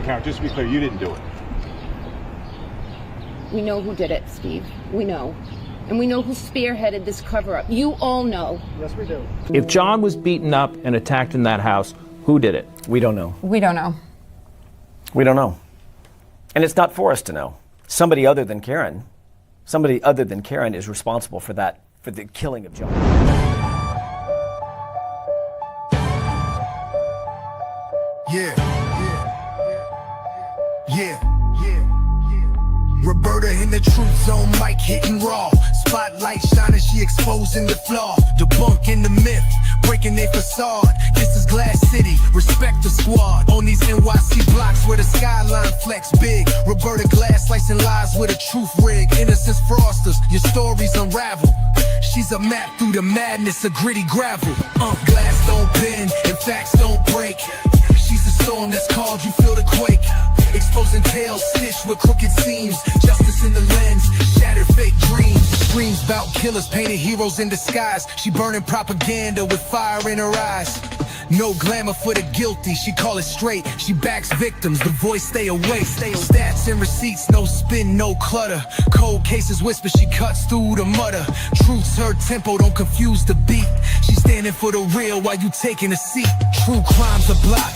And Karen, just to be clear, you didn't do it. We know who did it, Steve. We know. And we know who spearheaded this cover-up. You all know. Yes, we do. If John was beaten up and attacked in that house, who did it? We don't know. We don't know. We don't know. And it's not for us to know. Somebody other than Karen is responsible for that, for the killing of John. Yeah. Roberta in the truth zone, mic hitting raw. Spotlight shining, she exposing the flaw. Debunking the myth, breaking their facade. This is Glass City, respect the squad. On these NYC blocks where the skyline flex big. Roberta Glass slicing lies with a truth rig. Innocence frosters, your stories unravel. She's a map through the madness of gritty gravel. Glass don't bend and facts don't break. She's the storm that's called, you feel the quake. Exposing tales stitched with crooked seams. Justice in the lens, shattered fake dreams. Screams about killers, painted heroes in disguise. She burning propaganda with fire in her eyes. No glamour for the guilty, she call it straight. She backs victims, the voice stay awake. Stats and receipts, no spin, no clutter. Cold cases whisper, she cuts through the mutter. Truth's her tempo, don't confuse the beat. She's standing for the real while you taking a seat. True crime's a block,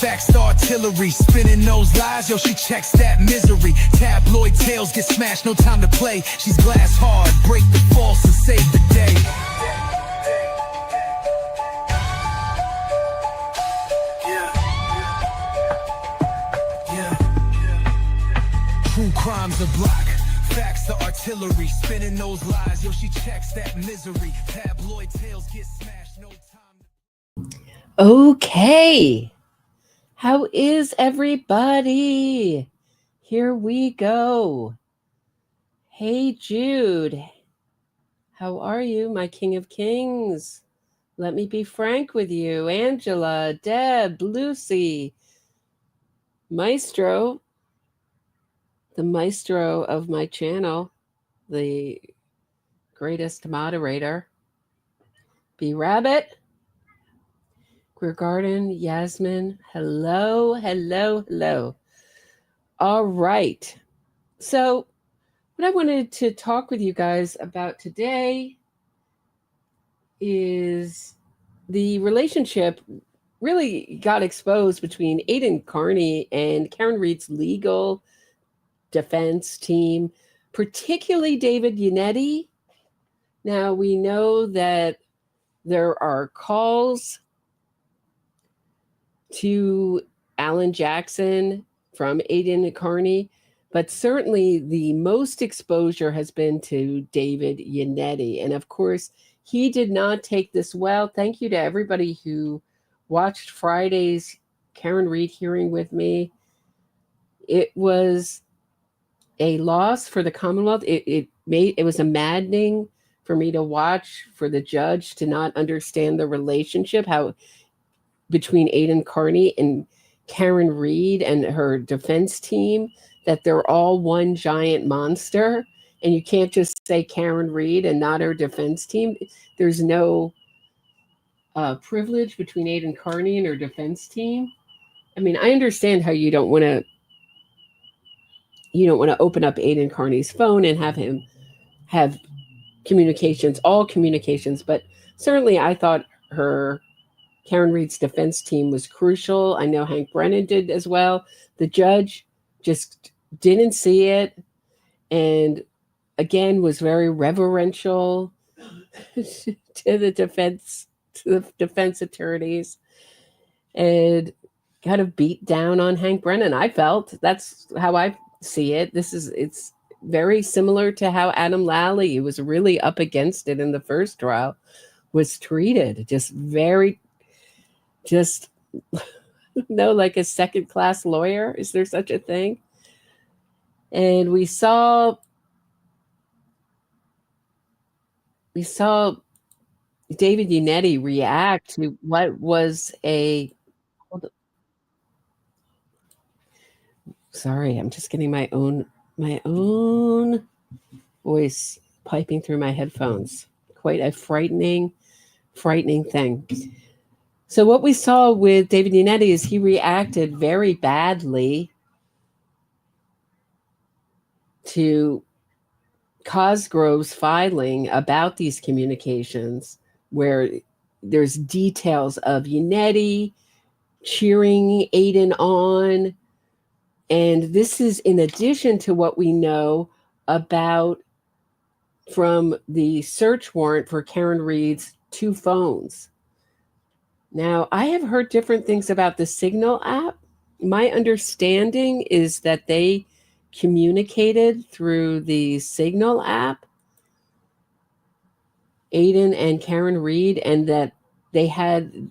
facts the artillery. Spinning those lies, yo, she checks that misery. Tabloid tales get smashed, no time to play. She's glass hard, break the false and save the day. True crime's a block, facts the artillery. Spinning those lies, yo, she checks that misery. Tabloid tales get smashed, no time. Okay. How is everybody? Here we go. Hey, Jude. How are you, my king of kings? Let me be frank with you. Angela, Deb, Lucy, Maestro, the maestro of my channel, the greatest moderator, B Rabbit, Queer Garden, Yasmin, hello. All right. So what I wanted to talk with you guys about today is the relationship really got exposed between Aidan Kearney and Karen Read's legal defense team, particularly David Yannetti. Now, we know that there are calls to Alan Jackson from Aidan Kearney, but certainly the most exposure has been to David Yannetti. And of course, he did not take this well. Thank you to everybody who watched Friday's Karen Read hearing with me. It was a loss for the Commonwealth. It was a maddening for me to watch, for the judge to not understand the relationship between Aidan Kearney and Karen Read and her defense team, that they're all one giant monster, and you can't just say Karen Read and not her defense team. There's no privilege between Aidan Kearney and her defense team. I mean, I understand how you don't want to open up Aidan Kearney's phone and have him have all communications, but certainly I thought Karen Read's defense team was crucial. I know Hank Brennan did as well. The judge just didn't see it, and again was very reverential to the defense attorneys, and kind of beat down on Hank Brennan. I felt that's how I see it. It's very similar to how Adam Lally, who was really up against it in the first trial, was treated. Like a second-class lawyer. Is there such a thing? And we saw David Yannetti react to what was sorry, I'm just getting my own voice piping through my headphones. Quite a frightening thing. So what we saw with David Yannetti is he reacted very badly to Cosgrove's filing about these communications, where there's details of Yannetti cheering Aidan on. And this is in addition to what we know about from the search warrant for Karen Read's 2 phones. Now, I have heard different things about the Signal app. My understanding is that they communicated through the Signal app, Aidan and Karen Read, and that they had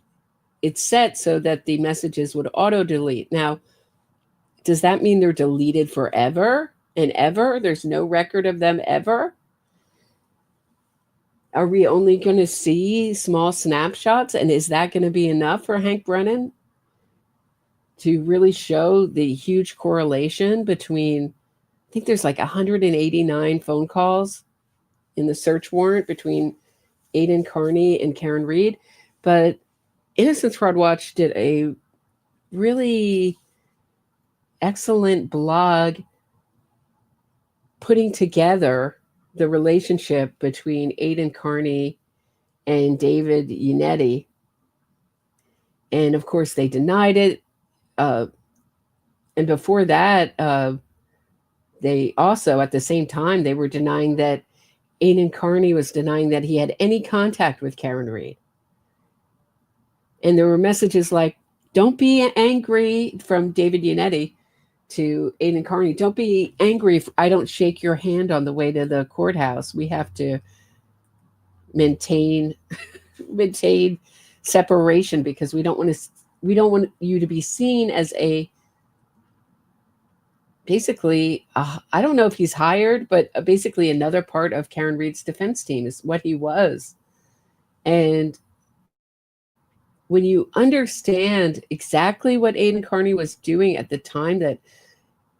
it set so that the messages would auto-delete. Now, does that mean they're deleted forever and ever? There's no record of them ever? Are we only going to see small snapshots? And is that going to be enough for Hank Brennan to really show the huge correlation between, I think there's like 189 phone calls in the search warrant between Aidan Kearney and Karen Read. But Innocence Fraud Watch did a really excellent blog putting together the relationship between Aidan Kearney and David Yannetti. And of course, they denied it. And before that, they also, at the same time, they were denying that Aidan Kearney was denying that he had any contact with Karen Read. And there were messages like, don't be angry, from David Yannetti to Aidan Kearney. Don't be angry if I don't shake your hand on the way to the courthouse. We have to maintain separation because we don't want you to be seen as a basically, I don't know if he's hired, but basically another part of Karen Read's defense team is what he was. And when you understand exactly what Aidan Kearney was doing at the time that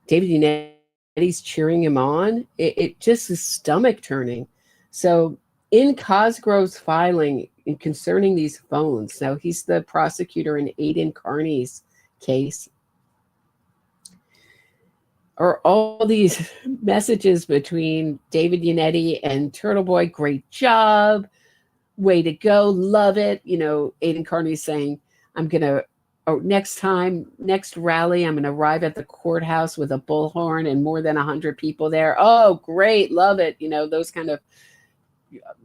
David Yannetti's cheering him on, it just is stomach turning. So in Cosgrove's filing concerning these phones, now he's the prosecutor in Aidan Kearney's case, are all these messages between David Yannetti and Turtleboy. Great job. Way to go. Love it. You know, Aidan Kearney saying, next rally, I'm going to arrive at the courthouse with a bullhorn and more than 100 people there. Oh, great. Love it. You know, those kind of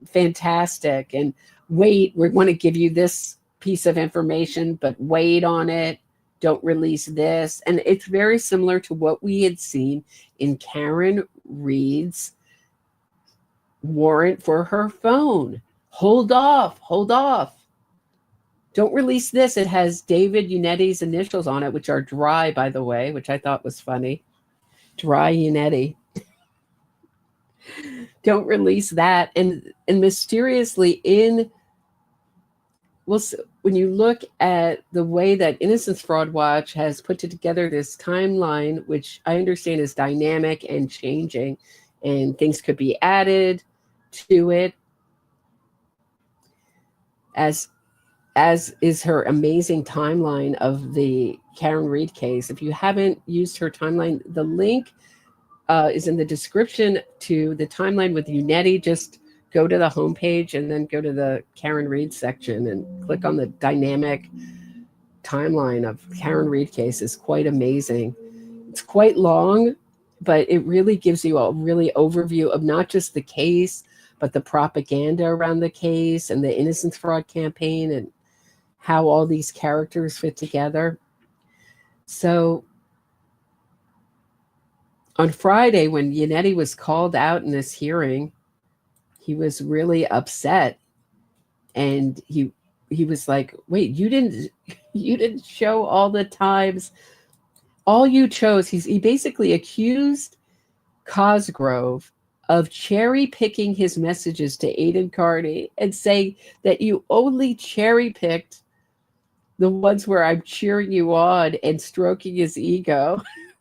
fantastic. And wait, we want to give you this piece of information, but wait on it. Don't release this. And it's very similar to what we had seen in Karen Read's warrant for her phone. Hold off. Don't release this. It has David Yannetti's initials on it, which are Dry, by the way, which I thought was funny. Dry Yannetti. Don't release that. And mysteriously when you look at the way that Innocence Fraud Watch has put together this timeline, which I understand is dynamic and changing, and things could be added to it, as is her amazing timeline of the Karen Read case. If you haven't used her timeline, the link is in the description to the timeline with Yannetti. Just go to the homepage and then go to the Karen Read section and click on the dynamic timeline of Karen Read case. Is quite amazing. It's quite long, but it really gives you a really overview of not just the case, but the propaganda around the case and the innocence fraud campaign and how all these characters fit together. So on Friday, when Yannetti was called out in this hearing, he was really upset. And he was like, wait, you didn't show all the times. All you chose, he basically accused Cosgrove of cherry picking his messages to Aidan Kearney and saying that you only cherry picked the ones where I'm cheering you on and stroking his ego.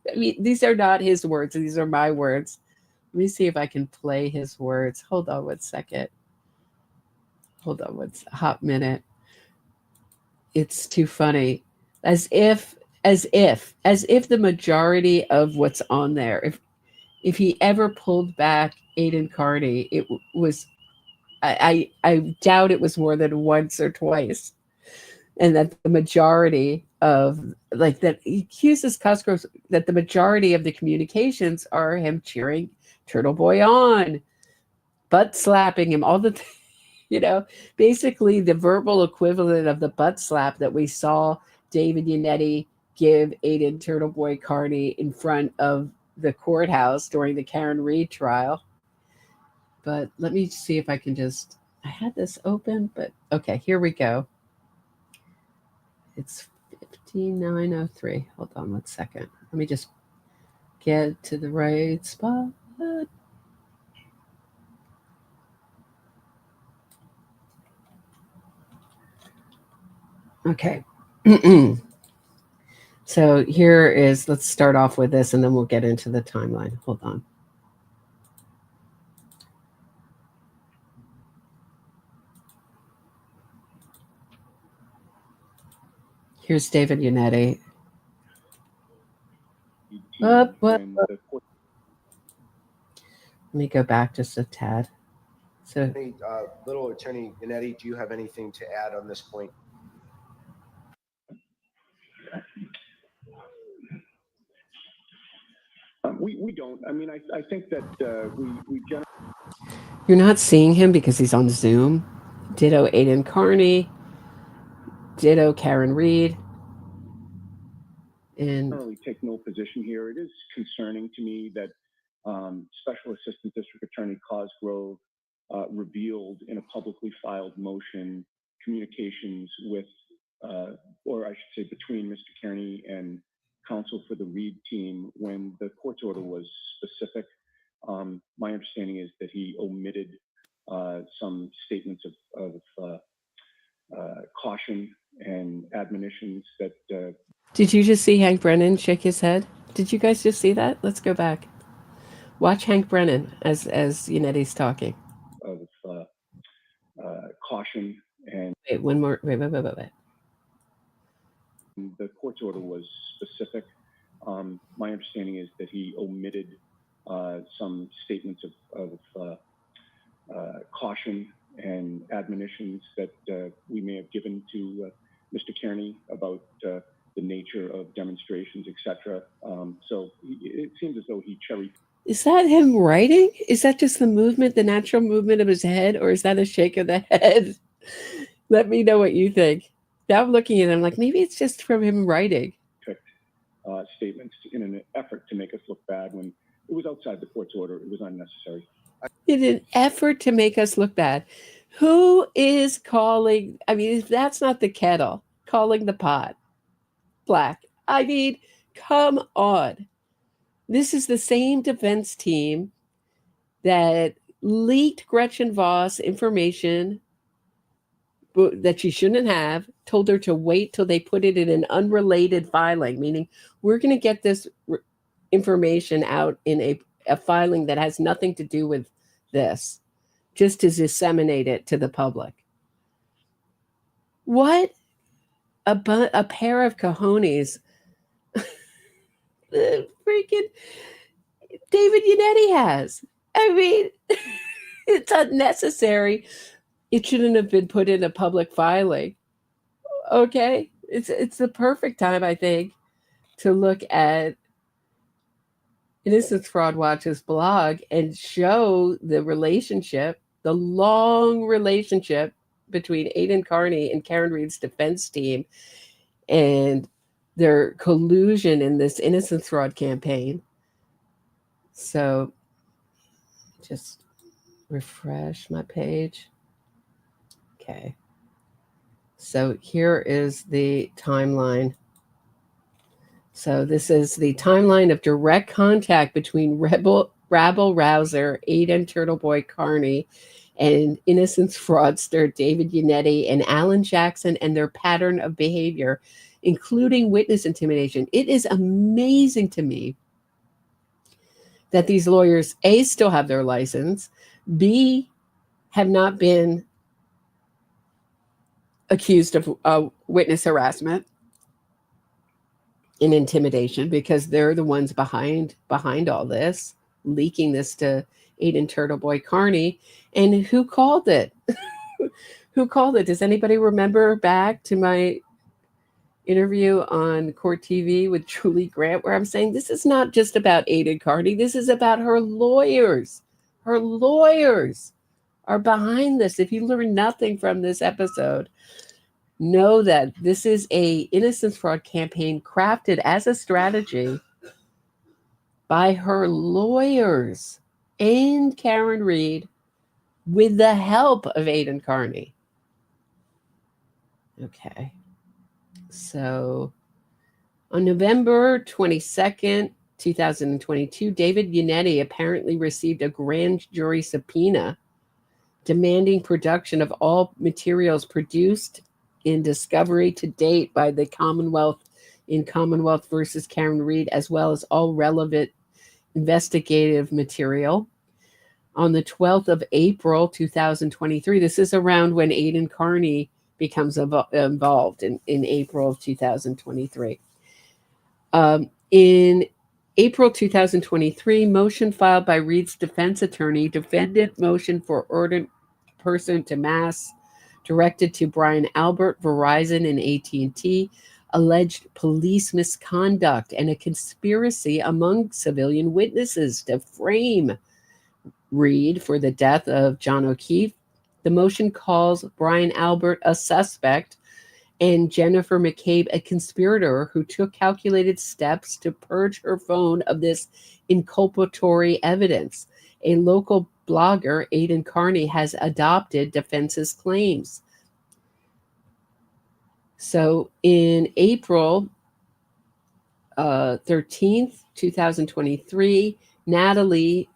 I mean, these are not his words. These are my words. Let me see if I can play his words. Hold on one second. Hold on one hot minute. it's too funny. As if the majority of what's on there, if he ever pulled back Aidan Kearney, it was, I doubt it was more than once or twice. And that the majority of, like, that he accuses Cosgrove that the majority of the communications are him cheering Turtleboy on, butt slapping him, all the, basically the verbal equivalent of the butt slap that we saw David Yannetti give Aidan Turtleboy Kearney in front of the courthouse during the Karen Read trial. But let me see if I can I had this open, but okay, here we go. It's 5903. Hold on 1 second. Let me just get to the right spot. Okay. So here is, let's start off with this and then we'll get into the timeline. Hold on. Here's David Yannetti. Up. Let me go back just a tad. So, Little Attorney Yannetti, do you have anything to add on this point? We don't. I mean, I think that we generally. You're not seeing him because he's on Zoom. Ditto Aidan Kearney. Ditto Karen Read. And Generally take no position here. It is concerning to me that Special Assistant District Attorney Cosgrove revealed in a publicly filed motion communications with, or I should say between Mr. Kearney and counsel for the Read team when the court's order was specific. My understanding is that he omitted some statements of caution and admonitions that. Did you just see Hank Brennan shake his head? Did you guys just see that? Let's go back. Watch Hank Brennan as Yannetti's talking. Of caution and. Wait, one more. Wait. The court's order was specific. My understanding is that he omitted some statements of caution and admonitions that we may have given to Mr. Kearney about the nature of demonstrations, etc. So it seems as though he cherry. Is that him writing? Is that just the movement, the natural movement of his head, or is that a shake of the head? Let me know what you think. Now I'm looking at him like maybe it's just from him writing. Statements in an effort to make us look bad when it was outside the court's order. It was unnecessary. In an effort to make us look bad. Who is calling? I mean, if that's not the kettle calling the pot black. I mean, come on. This is the same defense team that leaked Gretchen Voss information that she shouldn't have, told her to wait till they put it in an unrelated filing, meaning we're going to get this information out in a filing that has nothing to do with this, just to disseminate it to the public. What a pair of cojones the freaking David Yannetti has. I mean, it's unnecessary. It shouldn't have been put in a public filing. Okay, it's the perfect time, I think, to look at Innocence Fraud Watch's blog and show the relationship, the long relationship between Aidan Kearney and Karen Read's defense team and their collusion in this innocence fraud campaign. So just refresh my page. Okay. So here is the timeline. So this is the timeline of direct contact between rabble-rouser Aidan Turtleboy Kearney and innocence fraudster David Yannetti and Alan Jackson and their pattern of behavior, including witness intimidation. It is amazing to me that these lawyers, A, still have their license, B, have not been accused of witness harassment and intimidation, because they're the ones behind all this, leaking this to Aidan Turtleboy Kearney. And who called it? Who called it? Does anybody remember back to my interview on Court TV with Julie Grant, where I'm saying this is not just about Aidan Kearney, this is about her lawyers. Her lawyers are behind this. If you learn nothing from this episode, know that this is a innocence fraud campaign crafted as a strategy by her lawyers and Karen Read with the help of Aidan Kearney. Okay. So on November 22nd, 2022, David Yannetti apparently received a grand jury subpoena demanding production of all materials produced in discovery to date by the Commonwealth in Commonwealth versus Karen Read, as well as all relevant investigative material. On the 12th of April, 2023, this is around when Aidan Kearney becomes involved in April of 2023. In April 2023, motion filed by Read's defense attorney, defendant motion for ordered person to mass, directed to Brian Albert, Verizon, and AT&T, alleged police misconduct and a conspiracy among civilian witnesses to frame Read for the death of John O'Keefe. The motion calls Brian Albert a suspect and Jennifer McCabe a conspirator who took calculated steps to purge her phone of this inculpatory evidence. A local blogger, Aidan Kearney, has adopted defense's claims. So in April 13th, 2023, Natalie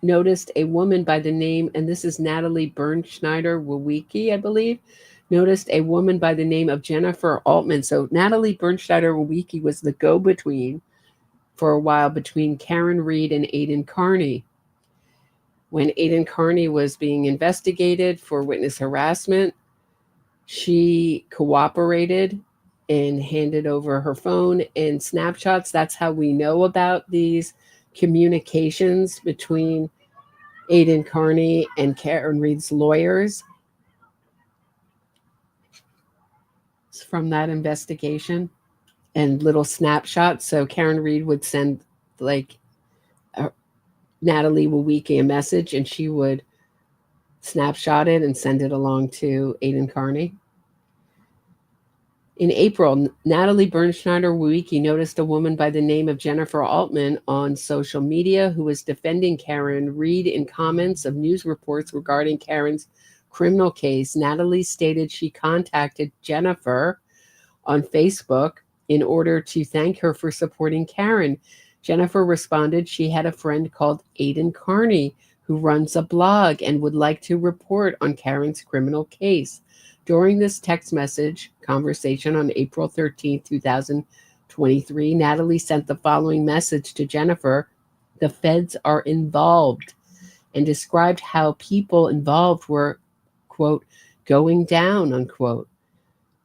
noticed a woman by the name, and this is Natalie Bernschneider-Wawicki, I believe, noticed a woman by the name of Jennifer Altman. So Natalie Bernschneider-Wawicki was the go-between for a while between Karen Read and Aidan Kearney. When Aidan Kearney was being investigated for witness harassment, she cooperated and handed over her phone and snapshots. That's how we know about these communications between Aidan Kearney and Karen Read's lawyers. It's from that investigation and little snapshots. So Karen Read would send Natalie Wawicki a message, and she would snapshot it and send it along to Aidan Kearney. In April, Natalie Bernschneider-Wawicki noticed a woman by the name of Jennifer Altman on social media who was defending Karen Read in comments of news reports regarding Karen's criminal case. Natalie stated she contacted Jennifer on Facebook in order to thank her for supporting Karen. Jennifer responded she had a friend called Aidan Kearney who runs a blog and would like to report on Karen's criminal case. During this text message conversation on April 13, 2023, Natalie sent the following message to Jennifer: "The feds are involved," and described how people involved were, quote, "going down," unquote.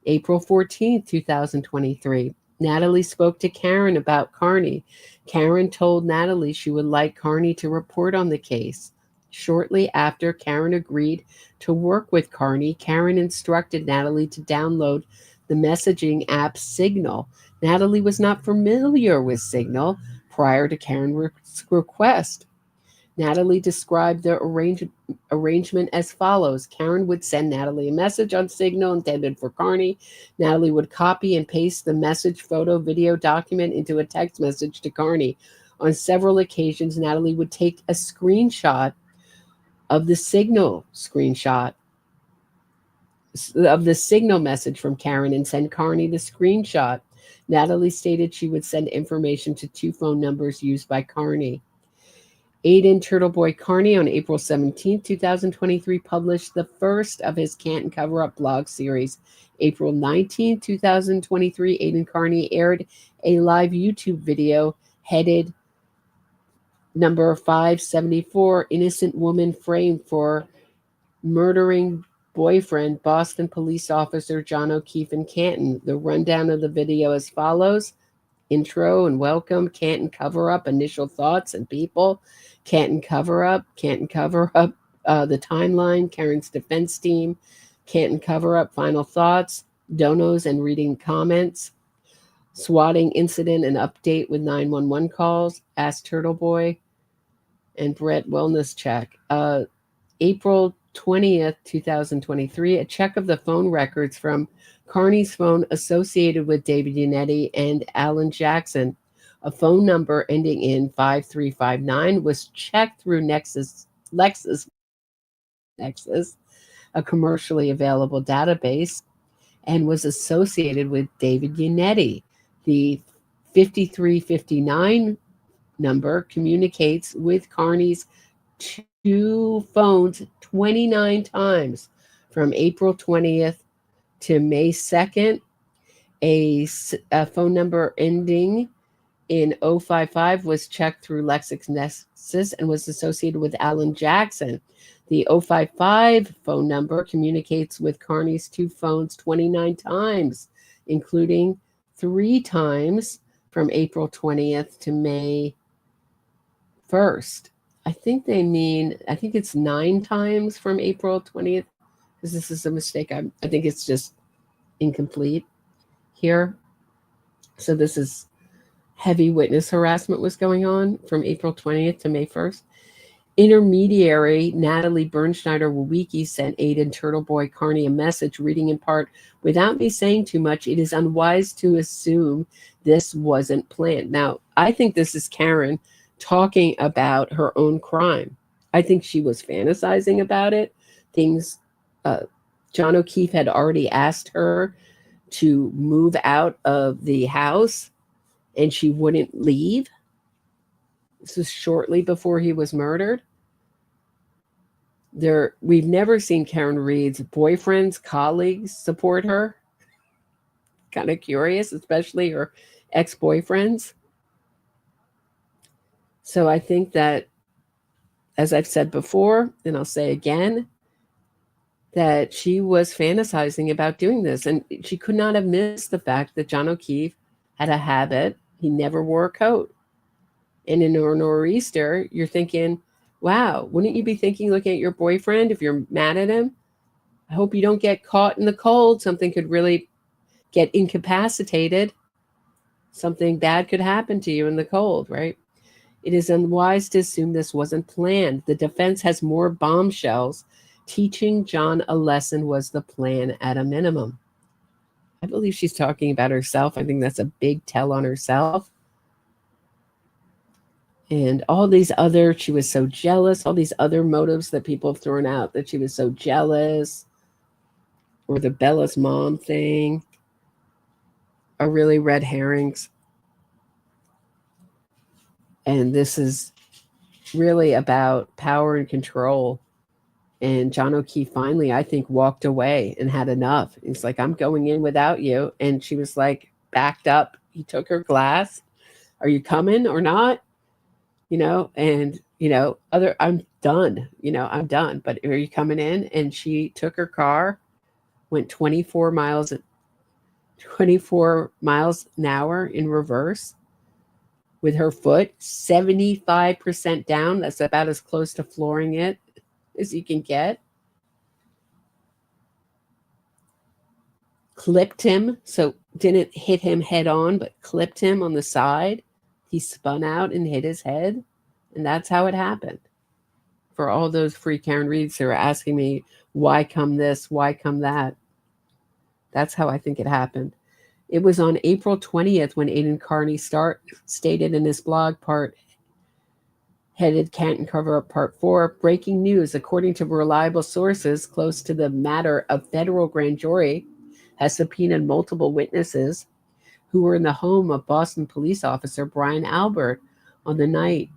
April 14, 2023, Natalie spoke to Karen about Kearney. Karen told Natalie she would like Kearney to report on the case. Shortly after Karen agreed to work with Kearney, Karen instructed Natalie to download the messaging app Signal. Natalie was not familiar with Signal prior to Karen's request. Natalie described the arrangement as follows. Karen would send Natalie a message on Signal intended for Kearney. Natalie would copy and paste the message, photo, video document into a text message to Kearney. On several occasions, Natalie would take a screenshot of the Signal message from Karen and send Kearney the screenshot. Natalie stated she would send information to 2 phone numbers used by Kearney. Aidan Turtleboy Kearney on April 17, 2023 published the first of his Canton Cover-Up blog series. April 19, 2023, Aidan Kearney aired a live YouTube video headed number 574, Innocent Woman Framed for Murdering boyfriend, Boston police officer John O'Keefe in Canton. The rundown of the video as follows. Intro and welcome. Canton cover-up, initial thoughts and people. Canton cover-up, the timeline, Karen's defense team. Canton cover-up, final thoughts, donos and reading comments. Swatting incident and update with 911 calls. Ask Turtleboy and Brett wellness check. April 20th, 2023, a check of the phone records from Kearney's phone associated with David Yannetti and Alan Jackson. A phone number ending in 5359 was checked through Lexis, a commercially available database, and was associated with David Yannetti. The 5359 number communicates with Kearney's two phones 29 times from April 20th to May 2nd. A phone number ending in 055 was checked through LexisNexis and was associated with Alan Jackson. The 055 phone number communicates with Kearney's two phones 29 times, including 3 times from April 20th to May 1st. I think it's 9 times from April 20th, because this is a mistake. I think it's just incomplete here. So this is heavy witness harassment was going on from April 20th to May 1st. Intermediary Natalie Bernschneider-Wawicki sent Aidan Turtleboy Kearney a message reading in part, "Without me saying too much, it is unwise to assume this wasn't planned." Now, I think this is Karen talking about her own crime. I think she was fantasizing about it. John O'Keefe had already asked her to move out of the house, and she wouldn't leave. This was shortly before he was murdered. We've never seen Karen Read's boyfriends, colleagues support her. Kind of curious, especially her ex-boyfriends. So I think that, as I've said before, and I'll say again, that she was fantasizing about doing this. And she could not have missed the fact that John O'Keefe had a habit. He never wore a coat. And in a nor'easter, you're thinking, wow, wouldn't you be thinking, looking at your boyfriend, if you're mad at him, I hope you don't get caught in the cold. Something could really get incapacitated. Something bad could happen to you in the cold, right? It is unwise to assume this wasn't planned. The defense has more bombshells. Teaching John a lesson was the plan at a minimum. I believe she's talking about herself. I think that's a big tell on herself. And all these other, she was so jealous, all these other motives that people have thrown out, that she was so jealous, or the Bella's mom thing, are really red herrings. And this is really about power and control. And John O'Keefe finally, I think, walked away and had enough. He's like, I'm going in without you. And she was like, backed up. He took her glass. Are you coming or not? I'm done. I'm done. But are you coming in? And she took her car, went 24 miles an hour in reverse with her foot 75% down. That's about as close to flooring it as you can get. Clipped him, so didn't hit him head on, but clipped him on the side. He spun out and hit his head, and that's how it happened. For all those free Karen Reads who are asking me, why come this, why come that? That's how I think it happened. It was on April 20th when Aidan Kearney stated in his blog part, headed Canton Cover Up Part 4, breaking news, according to reliable sources close to the matter, a federal grand jury has subpoenaed multiple witnesses who were in the home of Boston police officer Brian Albert on the night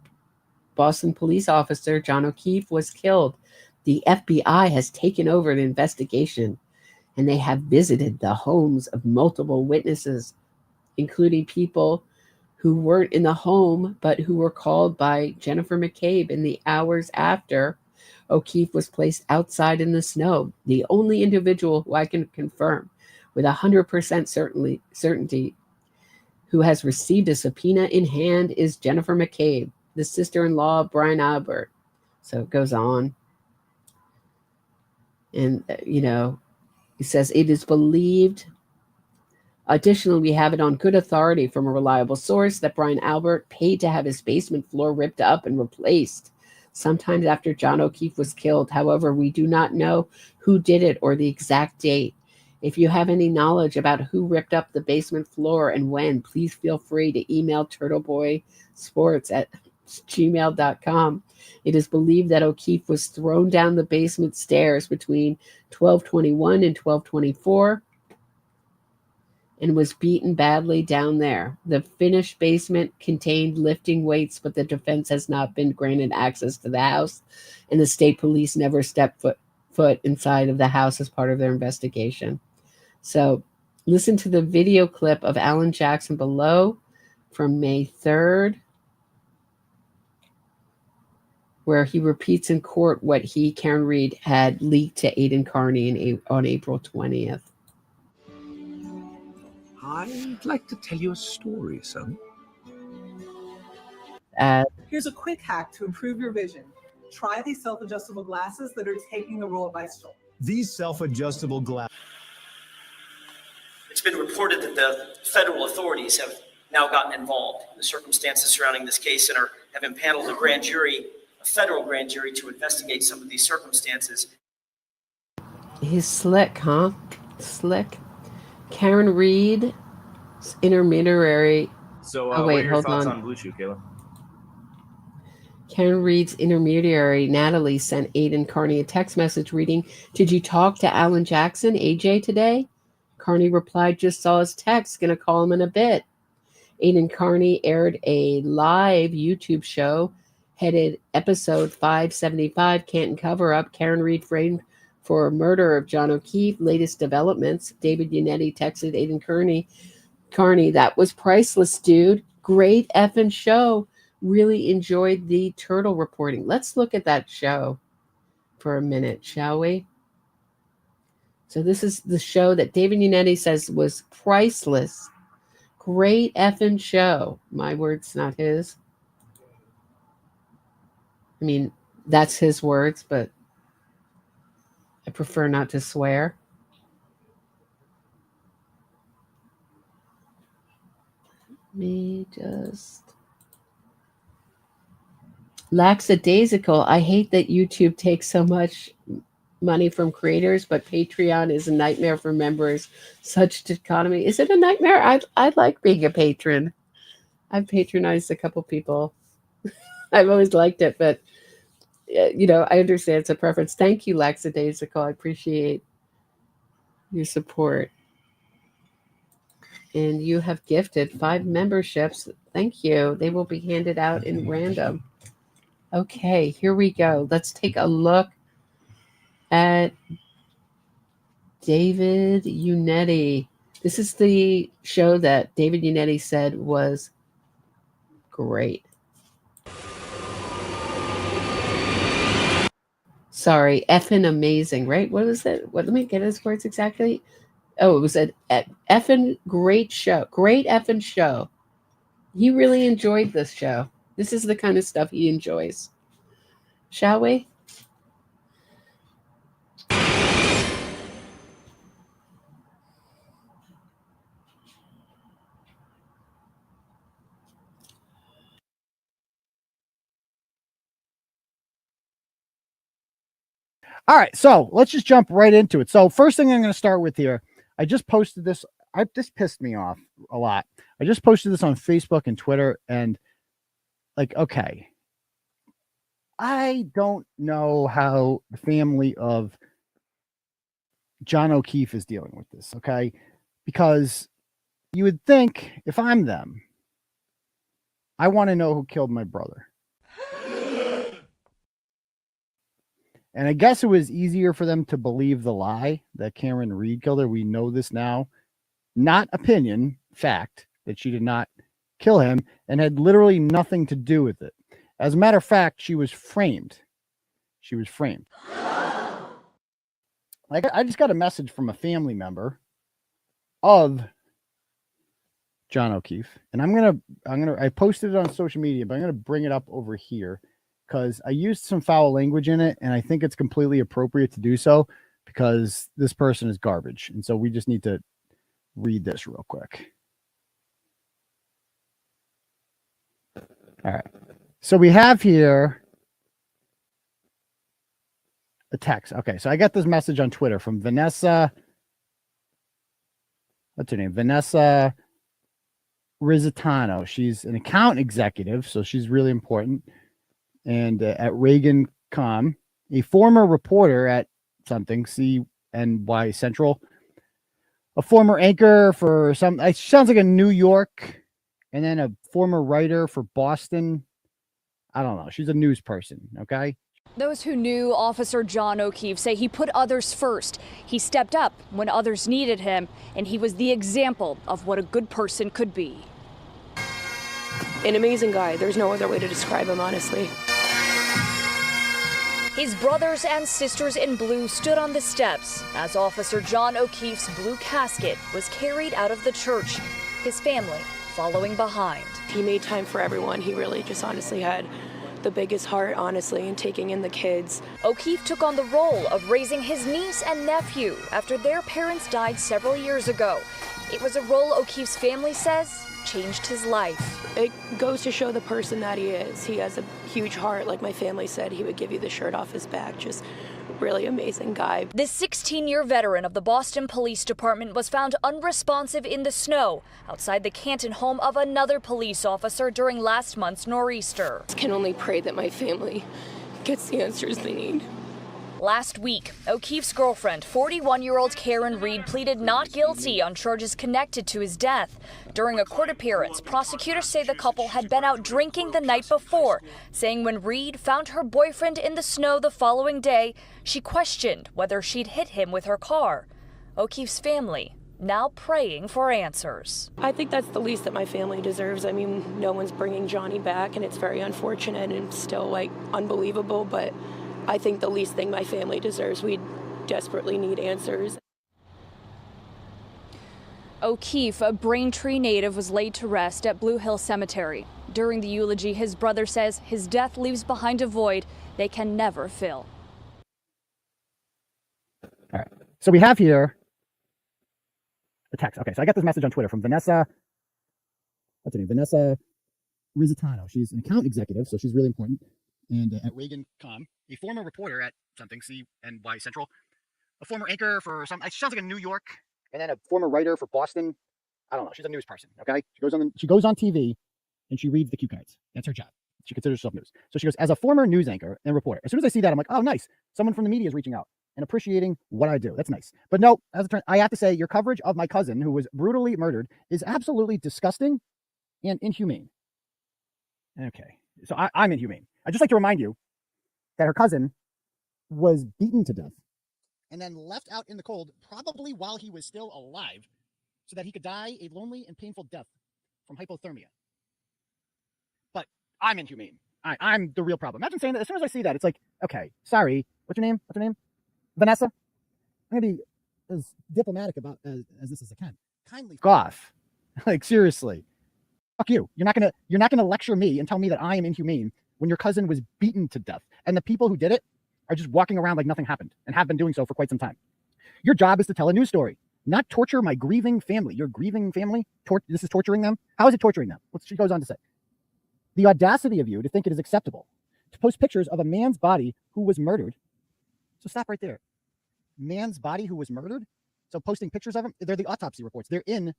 Boston police officer John O'Keefe was killed. The FBI has taken over the investigation, and they have visited the homes of multiple witnesses, including people who weren't in the home, but who were called by Jennifer McCabe in the hours after O'Keefe was placed outside in the snow. The only individual who I can confirm with 100% certainty who has received a subpoena in hand is Jennifer McCabe, the sister-in-law of Brian Albert. So it goes on. And, he says, it is believed. Additionally, we have it on good authority from a reliable source that Brian Albert paid to have his basement floor ripped up and replaced sometime after John O'Keefe was killed. However, we do not know who did it or the exact date. If you have any knowledge about who ripped up the basement floor and when, please feel free to email turtleboysports@gmail.com. It is believed that O'Keefe was thrown down the basement stairs between 12:21 and 12:24 and was beaten badly down there. The finished basement contained lifting weights, but the defense has not been granted access to the house, and the state police never stepped foot inside of the house as part of their investigation. So listen to the video clip of Alan Jackson below from May 3rd, where he repeats in court what Karen Read, had leaked to Aidan Kearney on April 20th. I'd like to tell you a story, son. Here's a quick hack to improve your vision. Try these self-adjustable glasses that are taking the role of eye strain. These self-adjustable glasses. It's been reported that the federal authorities have now gotten involved in the circumstances surrounding this case and have impaneled a grand jury, a federal grand jury, to investigate some of these circumstances. He's slick, huh? Slick. Karen Read, intermediary. So, what are are your thoughts on Blue Chew, Kayla? Karen Read's intermediary, Natalie, sent Aidan Kearney a text message reading, "Did you talk to Alan Jackson, AJ, today?" Kearney replied, "Just saw his text, gonna call him in a bit." Aidan Kearney aired a live YouTube show headed episode 575, Canton Cover-Up, Karen Read framed for murder of John O'Keefe. Latest developments. David Yannetti texted Aidan Kearney, "That was priceless, dude. Great effing show. Really enjoyed the turtle reporting." Let's look at that show for a minute, shall we? So this is the show that David Yannetti says was priceless. Great effing show. My words, not his. I mean, that's his words, but I prefer not to swear. Let me just... Lackadaisical. I hate that YouTube takes so much money from creators, but Patreon is a nightmare for members. Such dichotomy. Is it a nightmare? I like being a patron. I've patronized a couple people. I've always liked it, but I understand it's a preference. Thank you, Lackadaisical. I appreciate your support. And you have gifted 5 memberships. Thank you. They will be handed out in random. Okay, here we go. Let's take a look at David Yannetti. This is the show that David Yannetti said was great. Sorry, effing amazing, right? What was it? Let me get his words exactly. Oh, it was an effing great show. Great effing show. He really enjoyed this show. This is the kind of stuff he enjoys. Shall we? All right, so let's just jump right into it. So first thing I'm going to start with here, I just posted this. This pissed me off a lot. I just posted this on Facebook and Twitter, and okay, I don't know how the family of John O'Keefe is dealing with this, okay? Because you would think if I'm them, I want to know who killed my brother. And I guess it was easier for them to believe the lie that Karen Read killed her. We know this now. Not opinion, fact, that she did not kill him and had literally nothing to do with it. As a matter of fact, she was framed. she was framed. Like, I just got a message from a family member of John O'Keefe, and I posted it on social media, but I'm gonna bring it up over here because I used some foul language in it, and I think it's completely appropriate to do so because this person is garbage, and so we just need to read this real quick. All right, so we have here a text. Okay, so I got this message on Twitter from Vanessa. What's her name? Vanessa Rizzitano. She's an account executive, so she's really important. And at Reagan.com, a former reporter at something, CNY Central, a former anchor for some, it sounds like a New York, and then a former writer for Boston. I don't know. She's a news person, okay? Those who knew Officer John O'Keefe say he put others first. He stepped up when others needed him, and he was the example of what a good person could be. An amazing guy. There's no other way to describe him, honestly. His brothers and sisters in blue stood on the steps as Officer John O'Keefe's blue casket was carried out of the church, his family following behind. He made time for everyone. He really just honestly had the biggest heart, honestly, in taking in the kids. O'Keefe took on the role of raising his niece and nephew after their parents died several years ago. It was a role O'Keefe's family says changed his life. It goes to show the person that he is. He has a huge heart. Like my family said, he would give you the shirt off his back. Just really amazing guy. This 16-year veteran of the Boston Police Department was found unresponsive in the snow outside the Canton home of another police officer during last month's nor'easter. I can only pray that my family gets the answers they need. Last week, O'Keefe's girlfriend, 41-year-old Karen Read, pleaded not guilty on charges connected to his death. During a court appearance, prosecutors say the couple had been out drinking the night before, saying when Read found her boyfriend in the snow the following day, she questioned whether she'd hit him with her car. O'Keefe's family now praying for answers. I think that's the least that my family deserves. I mean, no one's bringing Johnny back, and it's very unfortunate and still, like, unbelievable, but I think the least thing my family deserves. We desperately need answers. O'Keefe, a Braintree native, was laid to rest at Blue Hill Cemetery. During the eulogy, his brother says his death leaves behind a void they can never fill. All right. So we have here the text. Okay, so I got this message on Twitter from Vanessa. What's her name? Vanessa Rizzitano. She's an account executive, so she's really important. And at Reagan.com, a former reporter at something, CNY Central, a former anchor for some, it sounds like a New York, and then a former writer for Boston. I don't know. She's a news person, okay? She goes on TV and she reads the cue cards. That's her job. She considers herself news. So she goes, as a former news anchor and reporter, as soon as I see that, I'm like, oh, nice. Someone from the media is reaching out and appreciating what I do. That's nice. But no, as a turn, I have to say, your coverage of my cousin who was brutally murdered is absolutely disgusting and inhumane. Okay. So I'm inhumane. I'd just like to remind you that her cousin was beaten to death and then left out in the cold, probably while he was still alive, so that he could die a lonely and painful death from hypothermia. But I'm inhumane. I'm the real problem. Imagine saying that. As soon as I see that, it's like, okay, sorry. What's your name? What's your name? Vanessa? I'm going to be as diplomatic about as this as I can. Kindly fuck off. Like, seriously. Fuck you. You're not gonna lecture me and tell me that I am inhumane when your cousin was beaten to death. And the people who did it are just walking around like nothing happened and have been doing so for quite some time. Your job is to tell a news story, not torture my grieving family. Your grieving family? This is torturing them? How is it torturing them? What she goes on to say. The audacity of you to think it is acceptable to post pictures of a man's body who was murdered. So stop right there. Man's body who was murdered? So posting pictures of him, they're the autopsy reports. They're in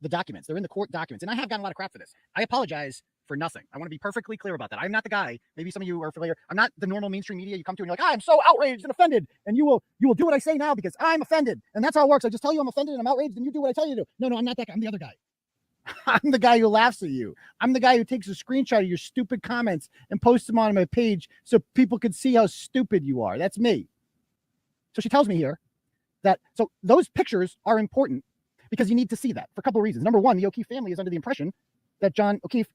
the documents. They're in the court documents. And I have gotten a lot of crap for this. I apologize for nothing. I want to be perfectly clear about that. I'm not the guy. Maybe some of you are familiar. I'm not the normal mainstream media you come to and you're like, I'm so outraged and offended. And you will do what I say now because I'm offended. And that's how it works. I just tell you I'm offended and I'm outraged and you do what I tell you to do. No, I'm not that guy. I'm the other guy. I'm the guy who laughs at you. I'm the guy who takes a screenshot of your stupid comments and posts them on my page so people can see how stupid you are. That's me. So she tells me here that, so those pictures are important because you need to see that for a couple of reasons. Number one, the O'Keefe family is under the impression that John O'Keefe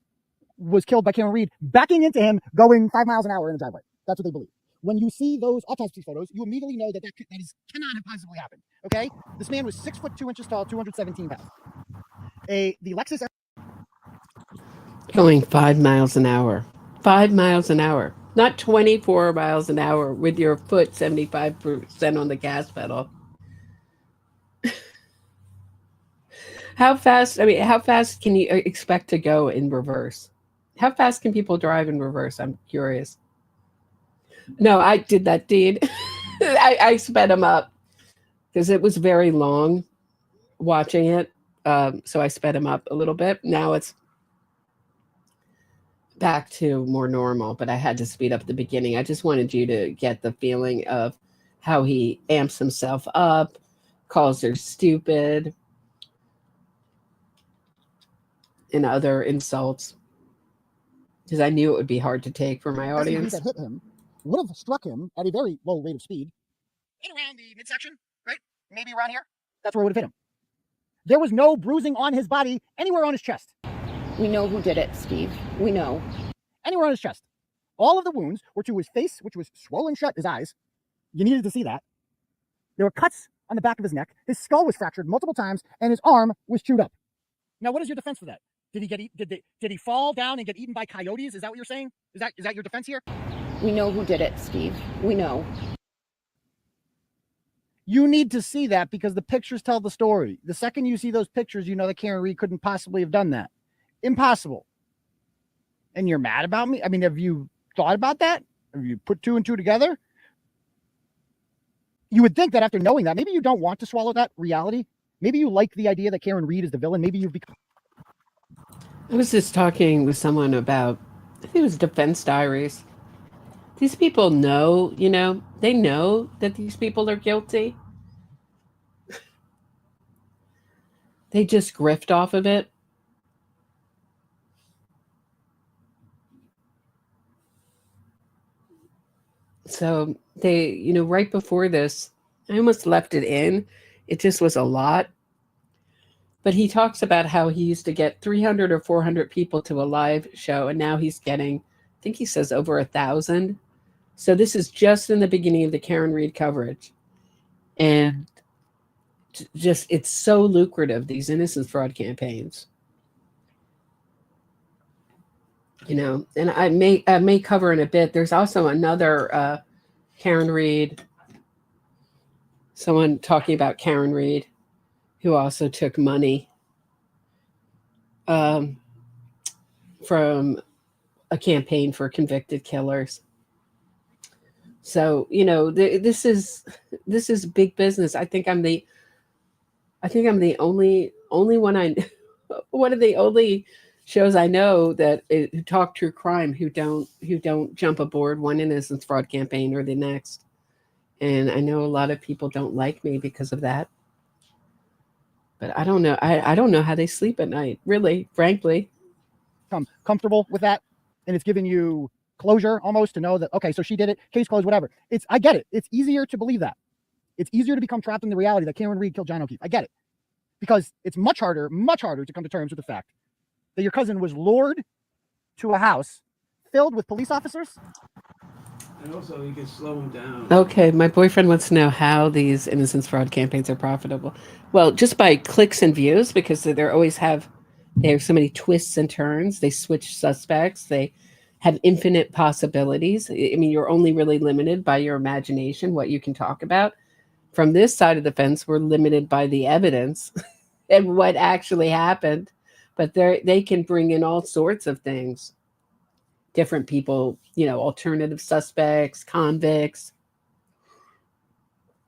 was killed by Karen Read, backing into him, going 5 miles an hour in the driveway. That's what they believe. when you see those autopsy photos, you immediately know that cannot have possibly happened. Okay, this man was 6 foot 2 inches tall, 217 pounds. The Lexus Going 5 miles an hour. 5 miles an hour. Not 24 miles an hour with your foot 75% on the gas pedal. How fast can you expect to go in reverse? How fast can people drive in reverse? I'm curious. No, I did that deed. I sped him up because it was very long watching it. So I sped him up a little bit. Now it's back to more normal, but I had to speed up at the beginning. I just wanted you to get the feeling of how he amps himself up, calls her stupid, and other insults. Because I knew it would be hard to take for my audience. that hit him would have struck him at a very low rate of speed in around the midsection, right? Maybe around here. That's where it would have hit him. There was no bruising on his body anywhere on his chest. We know who did it, Steve. We know. Anywhere on his chest. All of the wounds were to his face, which was swollen shut, his eyes. You needed to see that. There were cuts on the back of his neck. His skull was fractured multiple times, and his arm was chewed up. Now, what is your defense for that? Did he fall down and get eaten by coyotes? Is that what you're saying? Is that your defense here? We know who did it, Steve. We know. You need to see that because the pictures tell the story. The second you see those pictures, you know that Karen Read couldn't possibly have done that. Impossible. And you're mad about me? I mean, have you thought about that? Have you put two and two together? You would think that after knowing that, maybe you don't want to swallow that reality. Maybe you like the idea that Karen Read is the villain. Maybe you've become... I was just talking with someone about, I think it was Defense Diaries. These people know, they know that these people are guilty. They just grift off of it. So they, right before this, I almost left it in. It just was a lot. But he talks about how he used to get 300 or 400 people to a live show, and now he's getting, I think he says, over 1,000. So this is just in the beginning of the Karen Read coverage. And just, it's so lucrative, these innocence fraud campaigns. And I may cover in a bit. There's also another Karen Read, someone talking about Karen Read, who also took money from a campaign for convicted killers. So, this is big business. I think I'm the only one one of the only shows I know that who talk true crime who don't jump aboard one innocence fraud campaign or the next. And I know a lot of people don't like me because of that. But I don't know. I don't know how they sleep at night, really, frankly. I'm comfortable with that. And it's giving you closure almost to know that, okay, so she did it, case closed, whatever. I get it. It's easier to believe that. It's easier to become trapped in the reality that Karen Read killed John O'Keefe. I get it. Because it's much harder to come to terms with the fact that your cousin was lured to a house filled with police officers. And also, you can slow him down. Okay, my boyfriend wants to know how these innocence fraud campaigns are profitable. Well, just by clicks and views, because they have so many twists and turns. They switch suspects. They have infinite possibilities. I mean, you're only really limited by your imagination, what you can talk about. From this side of the fence, we're limited by the evidence and what actually happened. But they can bring in all sorts of things. Different people, alternative suspects, convicts,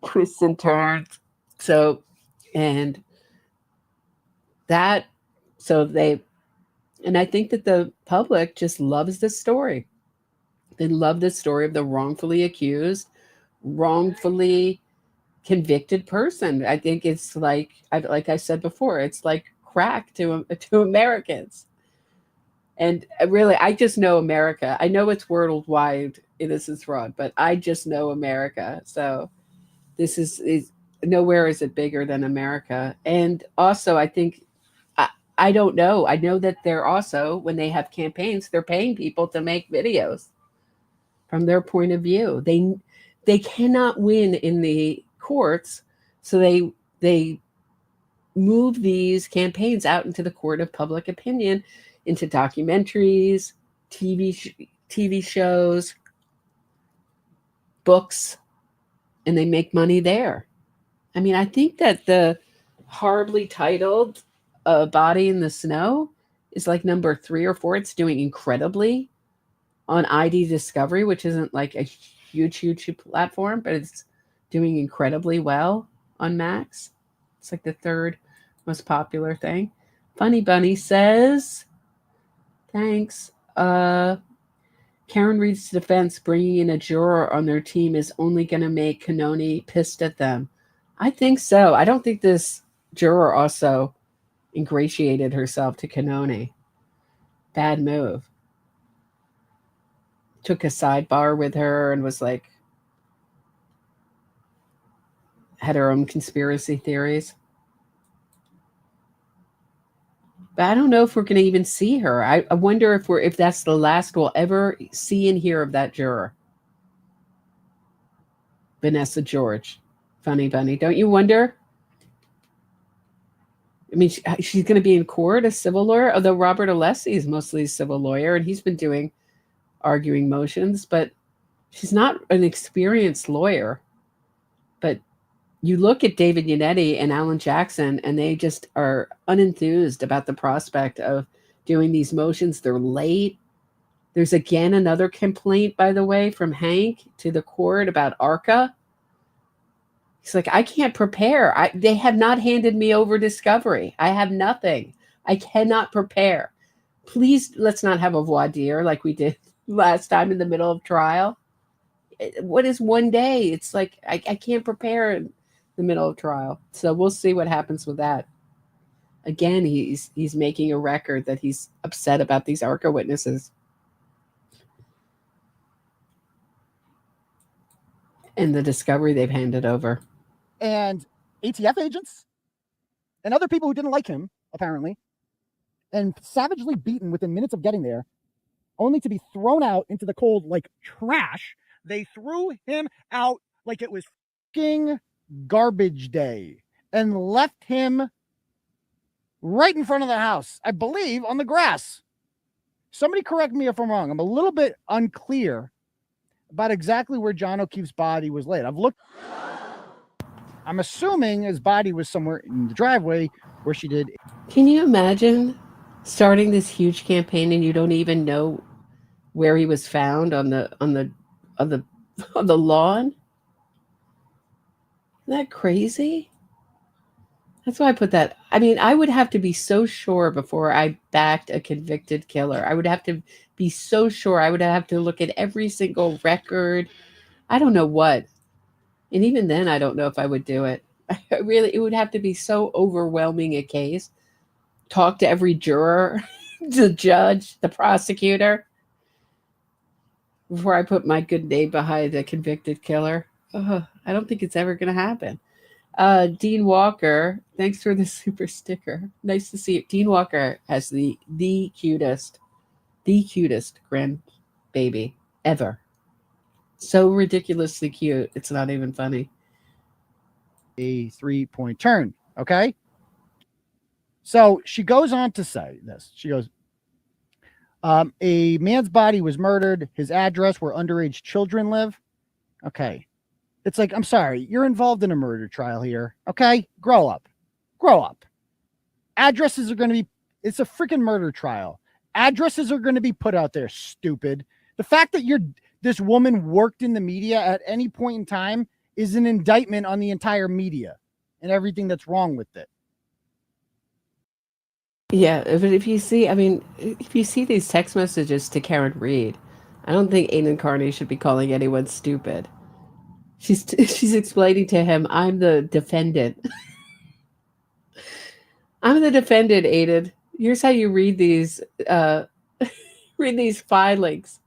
twists and turns. And I think that the public just loves this story. They love this story of the wrongfully accused, wrongfully convicted person. I think it's like I said before, it's like crack to Americans. And really, I just know America. I know it's worldwide innocence fraud, but I just know America. So this is nowhere is it bigger than America. And also, I think, I don't know. I know that they're also, when they have campaigns, they're paying people to make videos. from their point of view. They cannot win in the courts, so they move these campaigns out into the court of public opinion, into documentaries, TV shows, books, and they make money there. I mean, I think that the horribly titled Body in the Snow is like number 3 or 4. It's doing incredibly on ID Discovery, which isn't like a huge platform, but it's doing incredibly well on Max. It's like the 3rd most popular thing. Funny Bunny says, thanks. Karen Read's defense, bringing in a juror on their team is only going to make Kearney pissed at them. I think so. I don't think this juror also ingratiated herself to Kearney. Bad move. Took a sidebar with her and was like, had her own conspiracy theories. But I don't know if we're going to even see her. I wonder if that's the last we'll ever see and hear of that juror. Vanessa George. Funny Bunny. Don't you wonder? I mean, she's going to be in court, a civil lawyer, although Robert Alessi is mostly a civil lawyer, and he's been arguing motions, but she's not an experienced lawyer. But you look at David Yannetti and Alan Jackson, and they just are unenthused about the prospect of doing these motions. They're late. There's again another complaint, by the way, from Hank to the court about ARCA. He's like, I can't prepare. They have not handed me over discovery. I have nothing. I cannot prepare. Please, let's not have a voir dire like we did last time in the middle of trial. What is one day? It's like, I can't prepare in the middle of trial. So we'll see what happens with that. Again, he's making a record that he's upset about these ARCA witnesses. And the discovery they've handed over. And ATF agents and other people who didn't like him, apparently, and savagely beaten within minutes of getting there, only to be thrown out into the cold like trash. They threw him out like it was fucking garbage day and left him right in front of the house, I believe, on the grass. Somebody correct me if I'm wrong. I'm a little bit unclear about exactly where John O'Keefe's body was laid. I've looked. I'm assuming his body was somewhere in the driveway where she did. Can you imagine starting this huge campaign and you don't even know where he was found on the lawn? Isn't that crazy? That's why I put that. I mean, I would have to be so sure before I backed a convicted killer. I would have to be so sure. I would have to look at every single record. I don't know what. And even then, I don't know if I would do it. It would have to be so overwhelming a case. Talk to every juror, the judge, the prosecutor, before I put my good name behind a convicted killer. I don't think it's ever going to happen. Dean Walker, thanks for the super sticker. Nice to see you. Dean Walker has the cutest grandbaby ever. So ridiculously cute. It's not even funny. A 3-point turn. Okay. So she goes on to say this. She goes, a man's body was murdered. His address where underage children live. Okay. It's like, I'm sorry, you're involved in a murder trial here. Okay. Grow up. Addresses are going to be, it's a freaking murder trial. Addresses are going to be put out there, stupid. The fact that this woman worked in the media at any point in time is an indictment on the entire media and everything that's wrong with it. Yeah, but if you see these text messages to Karen Read, I don't think Aidan Kearney should be calling anyone stupid. She's explaining to him, I'm the defendant. I'm the defendant, Aidan. Here's how you read these filings.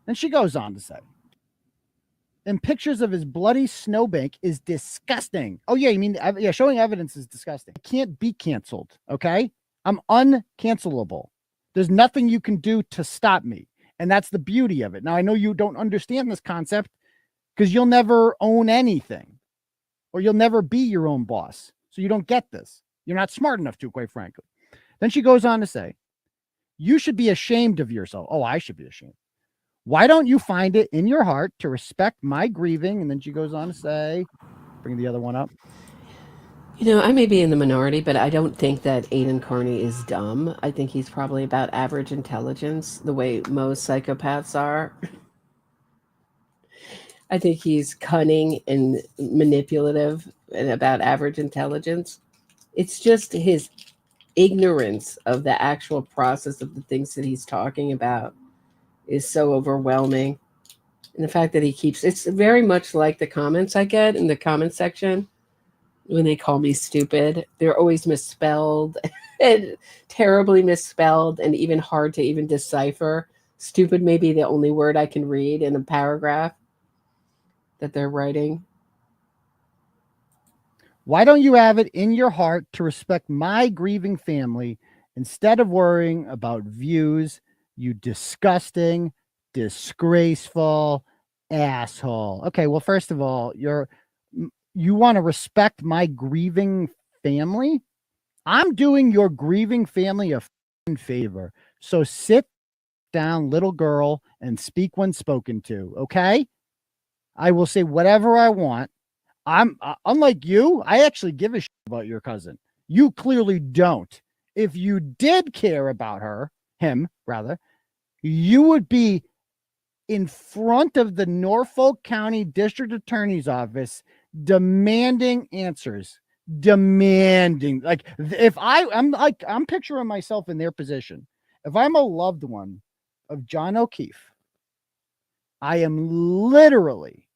And she goes on to say, and pictures of his bloody snowbank is disgusting. Oh, yeah, you mean, yeah, showing evidence is disgusting. I can't be canceled, okay? I'm uncancelable. There's nothing you can do to stop me. And that's the beauty of it. Now, I know you don't understand this concept because you'll never own anything or you'll never be your own boss. So you don't get this. You're not smart enough to, quite frankly. Then she goes on to say, you should be ashamed of yourself. Oh, I should be ashamed. Why don't you find it in your heart to respect my grieving? And then she goes on to say, bring the other one up. You know, I may be in the minority, but I don't think that Aidan Kearney is dumb. I think he's probably about average intelligence, the way most psychopaths are. I think he's cunning and manipulative and about average intelligence. It's just his ignorance of the actual process of the things that he's talking about is so overwhelming. And the fact that he keeps, it's very much like the comments I get in the comment section when they call me stupid. They're always misspelled and terribly misspelled and even hard to even decipher. Stupid may be the only word I can read in a paragraph that they're writing. Why don't you have it in your heart to respect my grieving family instead of worrying about views, you disgusting, disgraceful asshole? Okay, well, first of all, you want to respect my grieving family? I'm doing your grieving family a favor. So sit down, little girl, and speak when spoken to, okay? I will say whatever I want. I'm unlike you. I actually give a shit about your cousin. You clearly don't. If you did care about him, you would be in front of the Norfolk County District Attorney's Office demanding answers. Demanding. Like, if I'm picturing myself in their position. If I'm a loved one of John O'Keefe, I am literally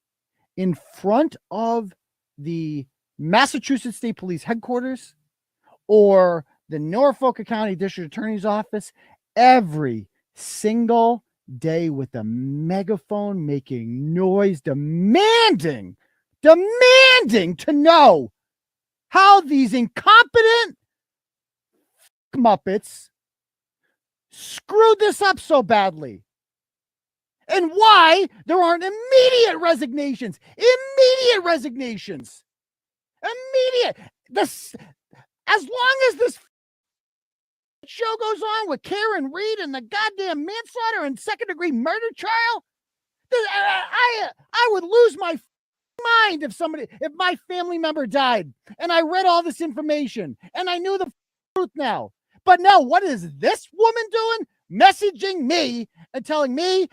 in front of the Massachusetts State Police headquarters or the Norfolk County District Attorney's Office every single day with a megaphone making noise, demanding to know how these incompetent Muppets screwed this up so badly. And why there aren't immediate resignations. As long as this show goes on with Karen Read and the goddamn manslaughter and second-degree murder trial, I would lose my mind if my family member died and I read all this information and I knew the truth now. But no, what is this woman doing? Messaging me and telling me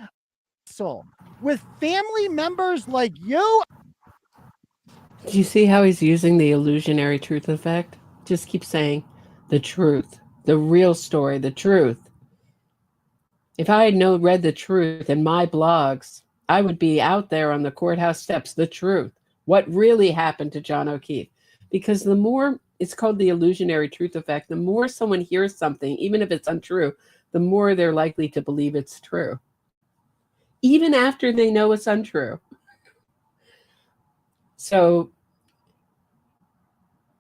with family members like you. Do you see how he's using the illusionary truth effect? Just keep saying the truth, the real story, the truth. If I had read the truth in my blogs, I would be out there on the courthouse steps, the truth, what really happened to John O'Keefe. Because the more, it's called the illusionary truth effect, the more someone hears something, even if it's untrue, the more they're likely to believe it's true. Even after they know it's untrue. So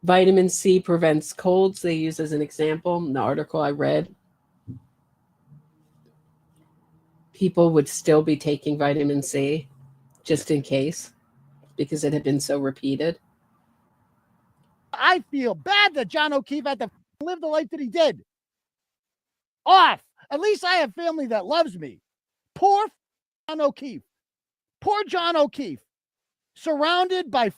vitamin C prevents colds, they use as an example in the article I read. People would still be taking vitamin C just in case because it had been so repeated. I feel bad that John O'Keefe had to live the life that he did. Off. At least I have family that loves me. Poor John O'Keefe. Poor John O'Keefe. Surrounded by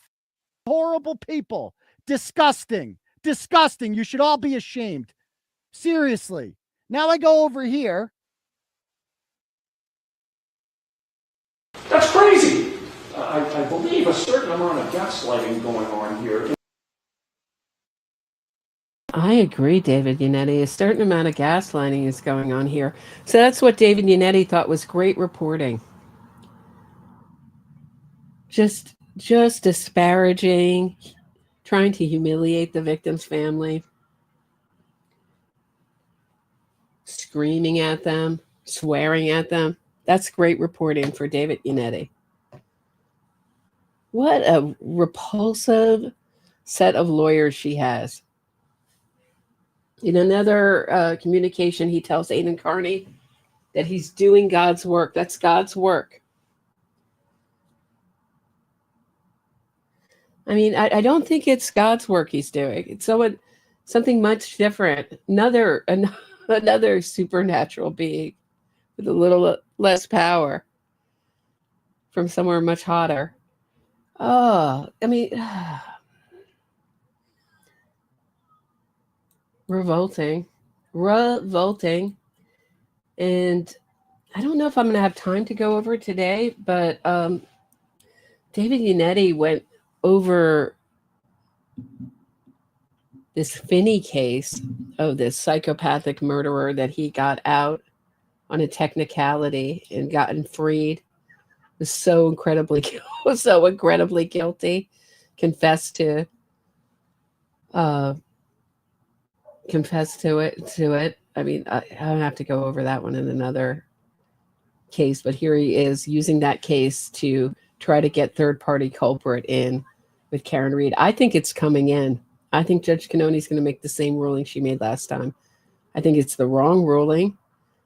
horrible people. Disgusting. Disgusting. You should all be ashamed. Seriously. Now I go over here. That's crazy. I believe a certain amount of gaslighting going on here. I agree, David Yannetti. A certain amount of gaslighting is going on here. So that's what David Yannetti thought was great reporting. Just disparaging, trying to humiliate the victim's family, screaming at them, swearing at them. That's great reporting for David Yannetti. What a repulsive set of lawyers she has. In another communication, he tells Aidan Kearney, that he's doing God's work. That's God's work. I mean, I don't think it's God's work he's doing. It's something much different. Another supernatural being with a little less power from somewhere much hotter. Oh, I mean, revolting. And I don't know if I'm going to have time to go over it today, but David Yannetti went over this Penni case of this psychopathic murderer that he got out on a technicality and gotten freed. Was so incredibly guilty. Confessed to it. I mean, I don't have to go over that one in another case, but here he is using that case to try to get third-party culprit in with Karen Read. I think it's coming in. I think Judge Cannoni's going to make the same ruling she made last time. I think it's the wrong ruling,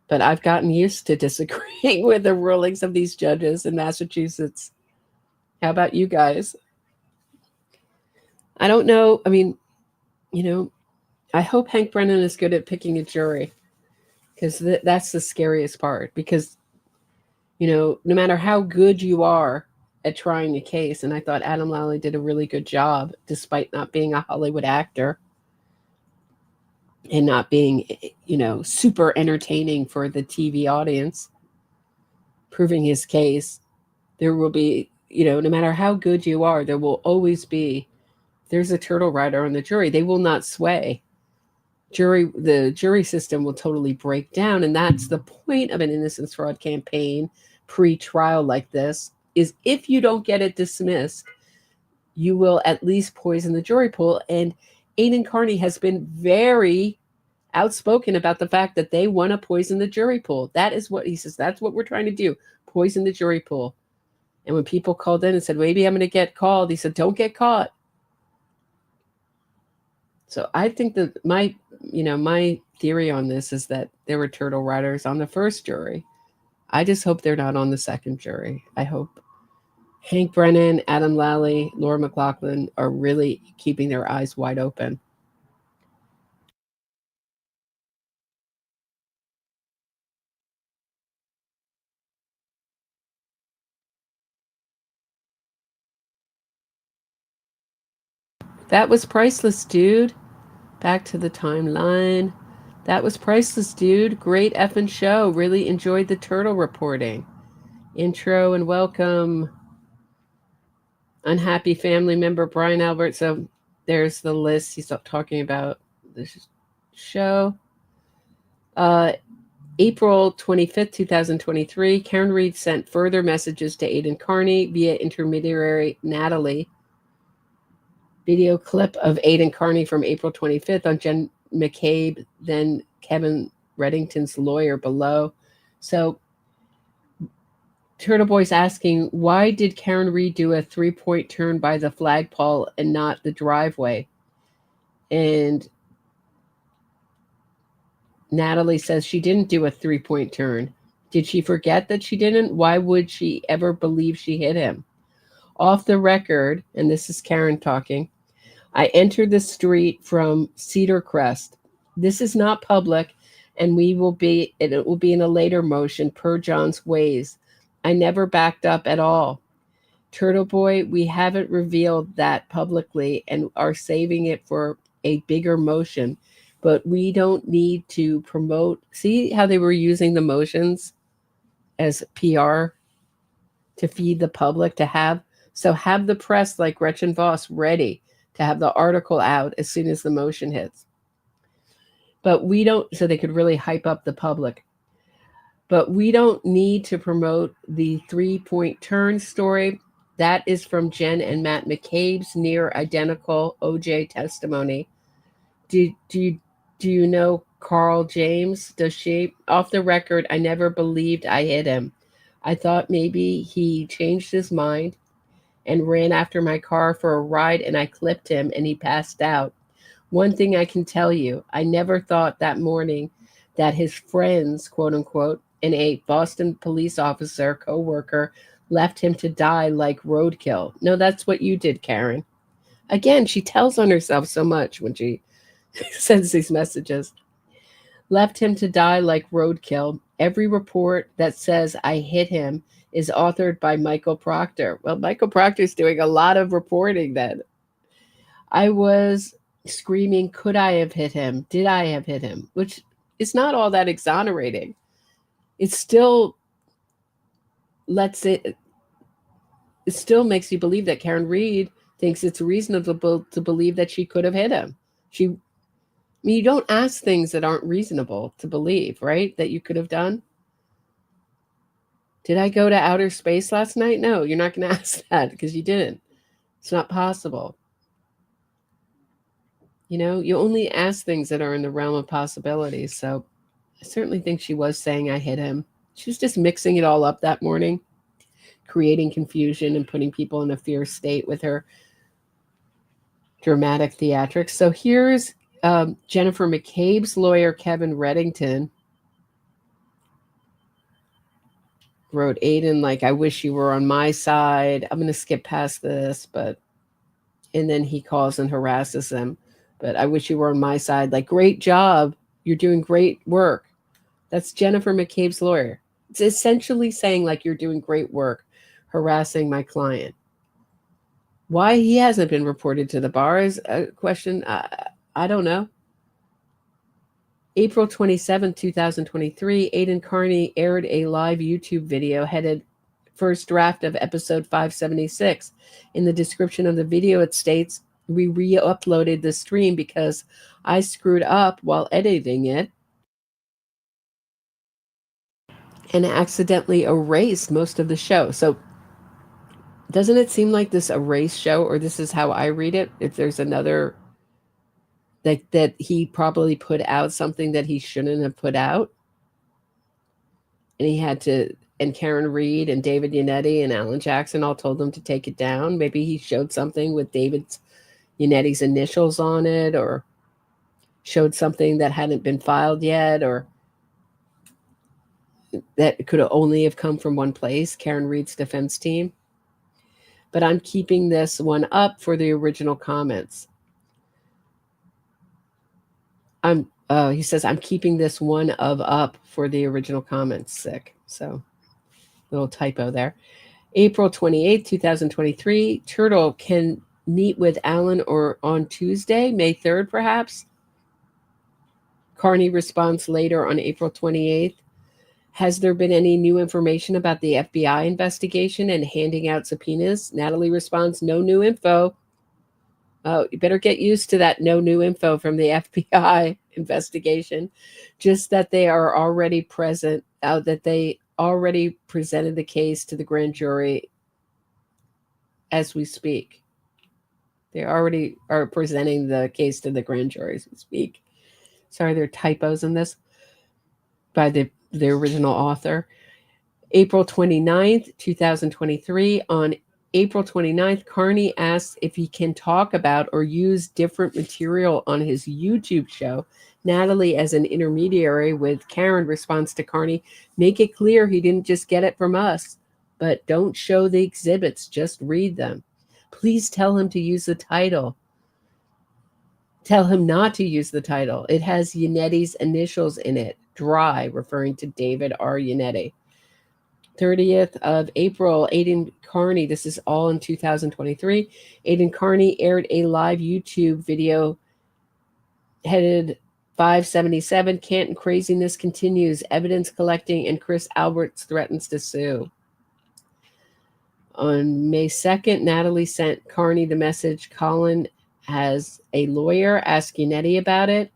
but I've gotten used to disagreeing with the rulings of these judges in Massachusetts. How about you guys? I don't know. I mean, I hope Hank Brennan is good at picking a jury, because that's the scariest part. Because, no matter how good you are at trying a case, and I thought Adam Lally did a really good job, despite not being a Hollywood actor and not being, super entertaining for the TV audience, proving his case. There will be, no matter how good you are, there will always be, there's a turtle rider on the jury. They will not sway. The jury system will totally break down. And that's the point of an innocence fraud campaign pre-trial like this, is if you don't get it dismissed, you will at least poison the jury pool. And Aidan Kearney has been very outspoken about the fact that they want to poison the jury pool. That is what he says. That's what we're trying to do. Poison the jury pool. And when people called in and said, maybe I'm going to get called, he said, don't get caught. So I think that my theory on this is that there were turtle riders on the first jury. I just hope they're not on the second jury. I hope Hank Brennan, Adam Lally, Laura McLaughlin are really keeping their eyes wide open. That was priceless, dude. Back to the timeline. That was priceless, dude. Great effing show. Really enjoyed the turtle reporting. Intro and welcome. Unhappy family member Brian Albert. So there's the list. He's talking about this show. April 25th, 2023. Karen Read sent further messages to Aidan Kearney via intermediary Natalie. Video clip of Aidan Kearney from April 25th on Jen McCabe, then Kevin Reddington's lawyer below. So Turtleboy's asking, why did Karen Read do a 3-point turn by the flagpole and not the driveway? And Natalie says she didn't do a 3-point turn. Did she forget that she didn't? Why would she ever believe she hit him? Off the record, and this is Karen talking, I entered the street from Cedar Crest. This is not public, and it will be in a later motion per John's ways. I never backed up at all. Turtleboy, we haven't revealed that publicly and are saving it for a bigger motion, but we don't need to promote. See how they were using the motions as PR to feed the public, have the press like Gretchen Voss ready to have the article out as soon as the motion hits. But we don't, so they could really hype up the public. But we don't need to promote the 3-point turn story. That is from Jen and Matt McCabe's near identical OJ testimony. Do you know Carl James? Does she? Off the record, I never believed I hit him. I thought maybe he changed his mind and ran after my car for a ride, and I clipped him and he passed out. One thing I can tell you, I never thought that morning that his friends, quote unquote, and a Boston police officer, co-worker, left him to die like roadkill. No, that's what you did, Karen. Again, she tells on herself so much when she sends these messages. Left him to die like roadkill. Every report that says I hit him is authored by Michael Proctor. Well, Michael Proctor's doing a lot of reporting then. I was screaming, could I have hit him? Did I have hit him? Which is not all that exonerating. It still it still makes you believe that Karen Read thinks it's reasonable to believe that she could have hit him. You don't ask things that aren't reasonable to believe, right? That you could have done. Did I go to outer space last night? No, you're not going to ask that because you didn't. It's not possible. You only ask things that are in the realm of possibilities. So I certainly think she was saying I hit him. She was just mixing it all up that morning, creating confusion and putting people in a fear state with her dramatic theatrics. So here's Jennifer McCabe's lawyer, Kevin Reddington, wrote Aidan, I wish you were on my side. I'm going to skip past this, and then he calls and harasses them. But I wish you were on my side. Great job. You're doing great work. That's Jennifer McCabe's lawyer. It's essentially saying, you're doing great work, harassing my client. Why he hasn't been reported to the bar is a question. I don't know. April 27, 2023, Aidan Kearney aired a live YouTube video headed first draft of episode 576. In the description of the video, it states, we re-uploaded the stream because I screwed up while editing it and accidentally erased most of the show. So doesn't it seem like this erase show, or this is how I read it, if there's another, that he probably put out something that he shouldn't have put out? And he had to, and Karen Read and David Yannetti and Alan Jackson all told him to take it down. Maybe he showed something with David Yannetti's initials on it, or showed something that hadn't been filed yet, or that could only have come from one place, Karen Read's defense team. But I'm keeping this one up for the original comments. He says, I'm keeping this one up for the original comments. Sick. So, little typo there. April 28, 2023, Turtle can meet with Alan or on Tuesday, May 3rd, perhaps. Kearney responds later on April 28th. Has there been any new information about the FBI investigation and handing out subpoenas? Natalie responds, no new info. Oh, you better get used to that no new info from the FBI investigation. Just that they are already present, that they already presented the case to the grand jury as we speak. They already are presenting the case to the grand jury as we speak. Sorry, there are typos in this by the original author. April 29th, 2023. On April 29th, Kearney asks if he can talk about or use different material on his YouTube show. Natalie, as an intermediary with Karen, responds to Kearney, make it clear he didn't just get it from us, but don't show the exhibits, just read them. Please tell him to use the title. Tell him not to use the title. It has Yannetti's initials in it. Dry, referring to David R. Yannetti. 30th of April, Aidan Kearney, this is all in 2023. Aidan Kearney aired a live YouTube video headed 577. Canton craziness continues. Evidence collecting and Chris Alberts threatens to sue. On May 2nd, Natalie sent Kearney the message, Colin has a lawyer, ask Yannetti about it.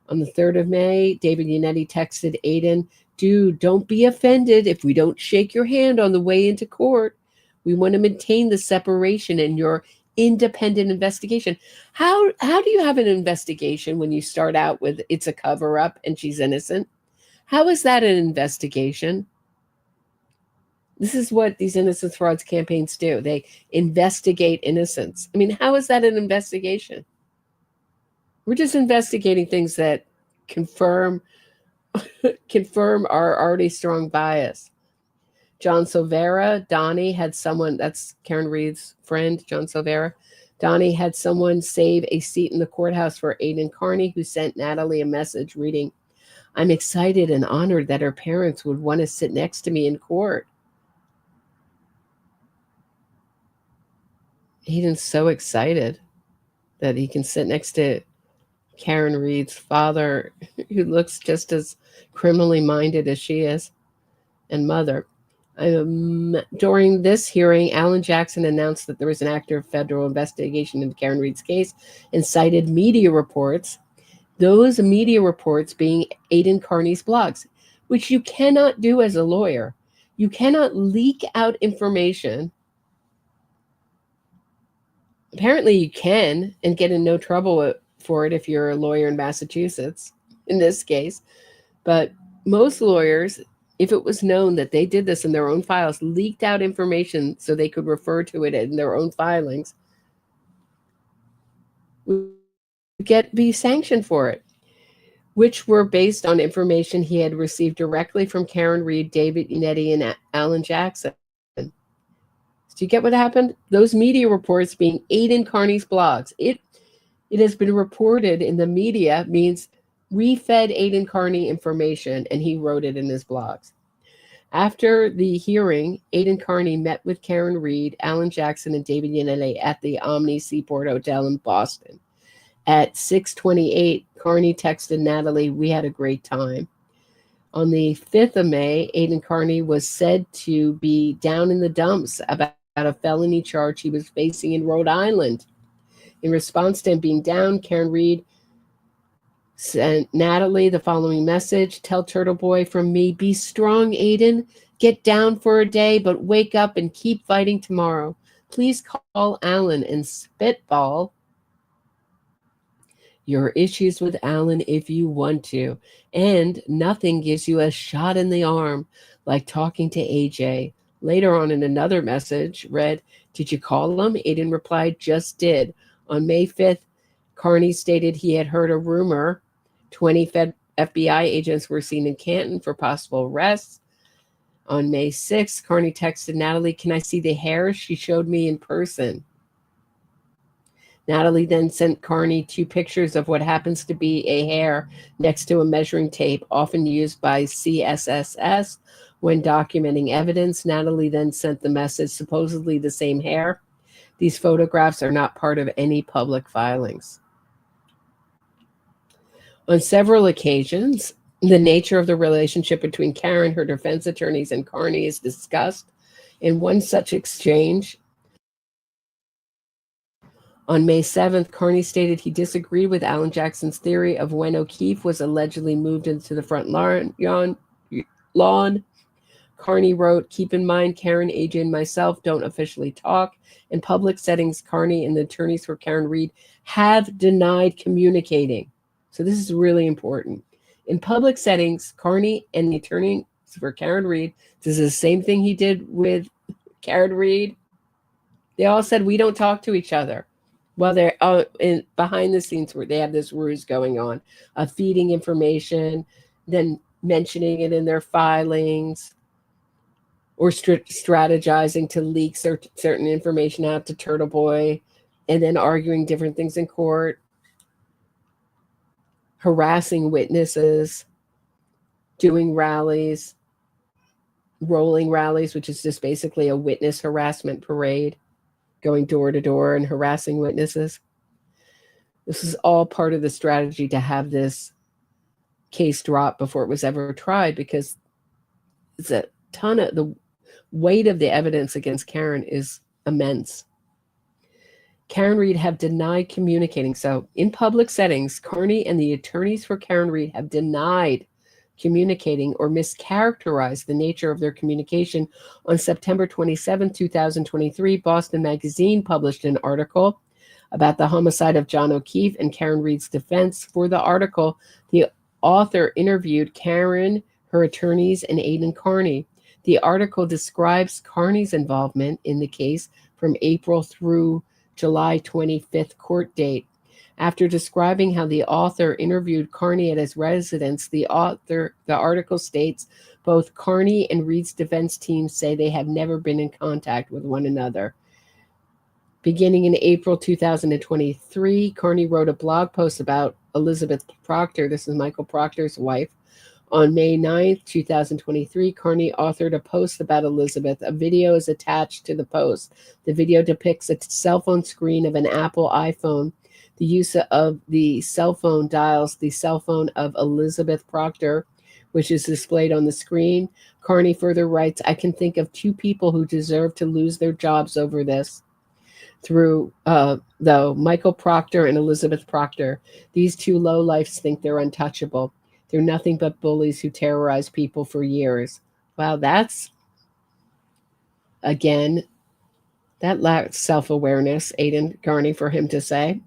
On the 3rd of May, David Yannetti texted Aidan, dude, don't be offended if we don't shake your hand on the way into court. We want to maintain the separation in your independent investigation. How do you have an investigation when you start out with it's a cover-up and she's innocent? How is that an investigation? This is what these innocence frauds campaigns do. They investigate innocence. I mean, how is that an investigation? We're just investigating things that confirm confirm our already strong bias. John Silvera, Donnie had someone, that's Karen Read's friend, John Silvera. Donnie had someone save a seat in the courthouse for Aidan Kearney, who sent Natalie a message reading, "I'm excited and honored that her parents would want to sit next to me in court." Aidan's so excited that he can sit next to Karen Read's father, who looks just as criminally minded as she is, and mother. During this hearing, Alan Jackson announced that there was an active federal investigation into Karen Read's case and cited media reports, those media reports being Aidan Kearney's blogs, which you cannot do as a lawyer. You cannot leak out information. Apparently you can, and get in no trouble for it if you're a lawyer in Massachusetts, in this case. But most lawyers, if it was known that they did this in their own files, leaked out information so they could refer to it in their own filings, would be sanctioned for it, which were based on information he had received directly from Karen Read, David Yannetti, and Alan Jackson. Do you get what happened? Those media reports being Aidan Kearney's blogs. It has been reported in the media means we fed Aidan Kearney information and he wrote it in his blogs. After the hearing, Aidan Kearney met with Karen Read, Alan Jackson, and David Yannetti at the Omni Seaport Hotel in Boston. At 6:28, Kearney texted Natalie, "We had a great time." On the 5th of May, Aidan Kearney was said to be down in the dumps about a felony charge he was facing in Rhode Island. In response to him being down, Karen Read sent Natalie the following message: "Tell Turtleboy from me, be strong, Aidan. Get down for a day, but wake up and keep fighting tomorrow. Please call Alan and spitball your issues with Alan if you want to. And nothing gives you a shot in the arm like talking to AJ." Later on in another message read, "Did you call him?" Aidan replied, "Just did." On May 5th, Kearney stated he had heard a rumor 20 FBI agents were seen in Canton for possible arrests. On May 6th, Kearney texted Natalie, "Can I see the hair she showed me in person?" Natalie then sent Kearney 2 pictures of what happens to be a hair next to a measuring tape, often used by CSSS when documenting evidence. Natalie then sent the message, supposedly the same hair. These photographs are not part of any public filings. On several occasions, the nature of the relationship between Karen, her defense attorneys, and Kearney is discussed. In one such exchange, on May 7th, Kearney stated he disagreed with Alan Jackson's theory of when O'Keefe was allegedly moved into the front lawn. Kearney wrote, "Keep in mind, Karen, AJ, and myself don't officially talk. In public settings, Kearney and the attorneys for Karen Read have denied communicating." So this is really important. In public settings, Kearney and the attorneys for Karen Read, this is the same thing he did with Karen Read. They all said, "We don't talk to each other." Well, they're behind the scenes where they have this ruse going on of feeding information, then mentioning it in their filings, or strategizing to leak certain information out to Turtleboy, and then arguing different things in court, harassing witnesses, doing rallies, rolling rallies, which is just basically a witness harassment parade, going door to door and harassing witnesses. This is all part of the strategy to have this case drop before it was ever tried, because it's a ton of the weight of the evidence against Karen is immense. Karen Read have denied communicating. So in public settings, Kearney and the attorneys for Karen Read have denied communicating or mischaracterized the nature of their communication. On September 27, 2023, Boston Magazine published an article about the homicide of John O'Keefe and Karen Read's defense. For the article, the author interviewed Karen, her attorneys, and Aidan Kearney. The article describes Kearney's involvement in the case from April through July 25th court date. After describing how the author interviewed Kearney at his residence, the article states both Kearney and Read's defense teams say they have never been in contact with one another. Beginning in April 2023, Kearney wrote a blog post about Elizabeth Proctor. This is Michael Proctor's wife. On May 9th, 2023, Kearney authored a post about Elizabeth. A video is attached to the post. The video depicts a cell phone screen of an Apple iPhone. The use of the cell phone dials the cell phone of Elizabeth Proctor, which is displayed on the screen. Kearney further writes, I can think of two people who deserve to lose their jobs over this. Though Michael Proctor and Elizabeth Proctor, these two lowlifes think they're untouchable. They're nothing but bullies who terrorize people for years. Wow, that's, again, that lacks self-awareness, Aidan Kearney, for him to say.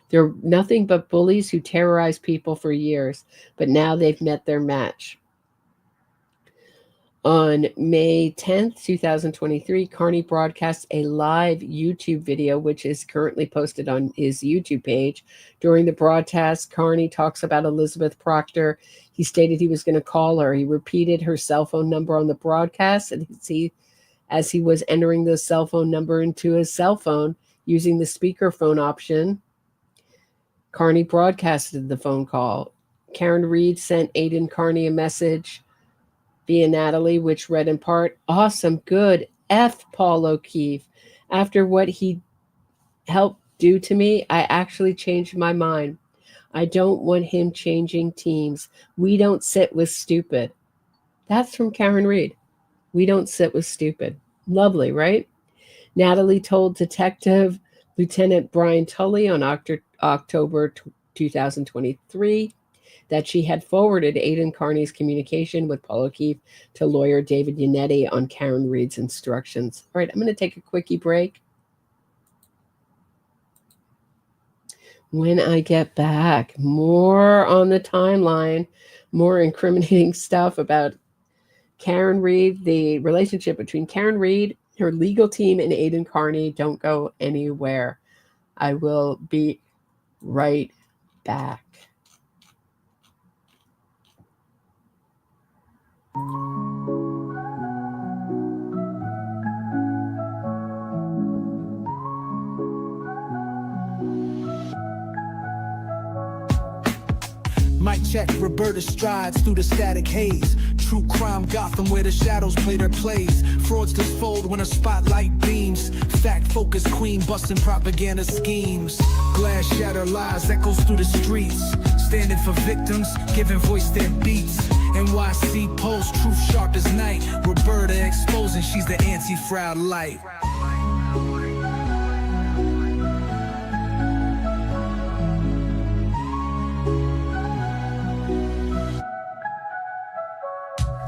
They're nothing but bullies who terrorize people for years, but now they've met their match. On May 10th, 2023, Kearney broadcast a live YouTube video, which is currently posted on his YouTube page. During the broadcast, Kearney talks about Elizabeth Proctor. He stated he was going to call her. He repeated her cell phone number on the broadcast, and as he was entering the cell phone number into his cell phone using the speakerphone option, Kearney broadcasted the phone call. Karen Read sent Aidan Kearney a message via Natalie, which read in part, awesome, good, F Paul O'Keefe. After what he helped do to me, I actually changed my mind. I don't want him changing teams. We don't sit with stupid. That's from Karen Read. We don't sit with stupid. Lovely, right? Natalie told Detective Lieutenant Brian Tully on October 2023 that she had forwarded Aidan Kearney's communication with Paul O'Keefe to lawyer David Yannetti on Karen Read's instructions. All right, I'm going to take a quickie break. When I get back, more on the timeline, more incriminating stuff about Karen Read, the relationship between Karen Read, her legal team, and Aidan Kearney. Don't go anywhere. I will be right back. Mic check, Roberta strides through the static haze. True crime Gotham where the shadows play their plays. Fraudsters fold when a spotlight beams. Fact-focused queen busting propaganda schemes. Glass shatter lies echoes through the streets. Standing for victims, giving voice their beats. NYC Post, truth sharp as night. Roberta exposing she's the anti-fraud light.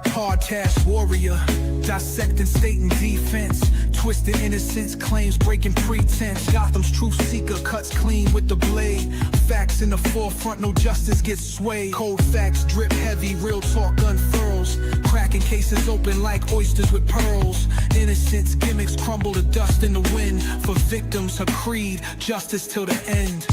Hard task warrior, dissecting state and defense. Twisted innocence, claims breaking pretense. Gotham's truth seeker cuts clean with the blade. Facts in the forefront, no justice gets swayed. Cold facts drip heavy, real talk unfurls. Cracking cases open like oysters with pearls. Innocence gimmicks crumble to dust in the wind. For victims, her creed, justice till the end.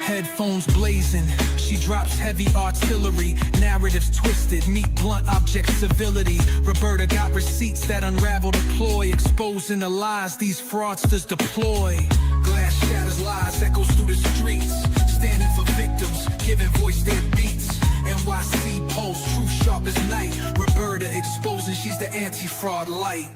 Headphones blazing, she drops heavy artillery. Narratives twisted, meet blunt object civility. Roberta got receipts that unravel the ploy, exposing the lies these fraudsters deploy. Glass shatters lies, echoes through the streets. Standing for victims, giving voice their beats. NYC Post, truth sharp as night. Roberta exposing she's the anti-fraud light.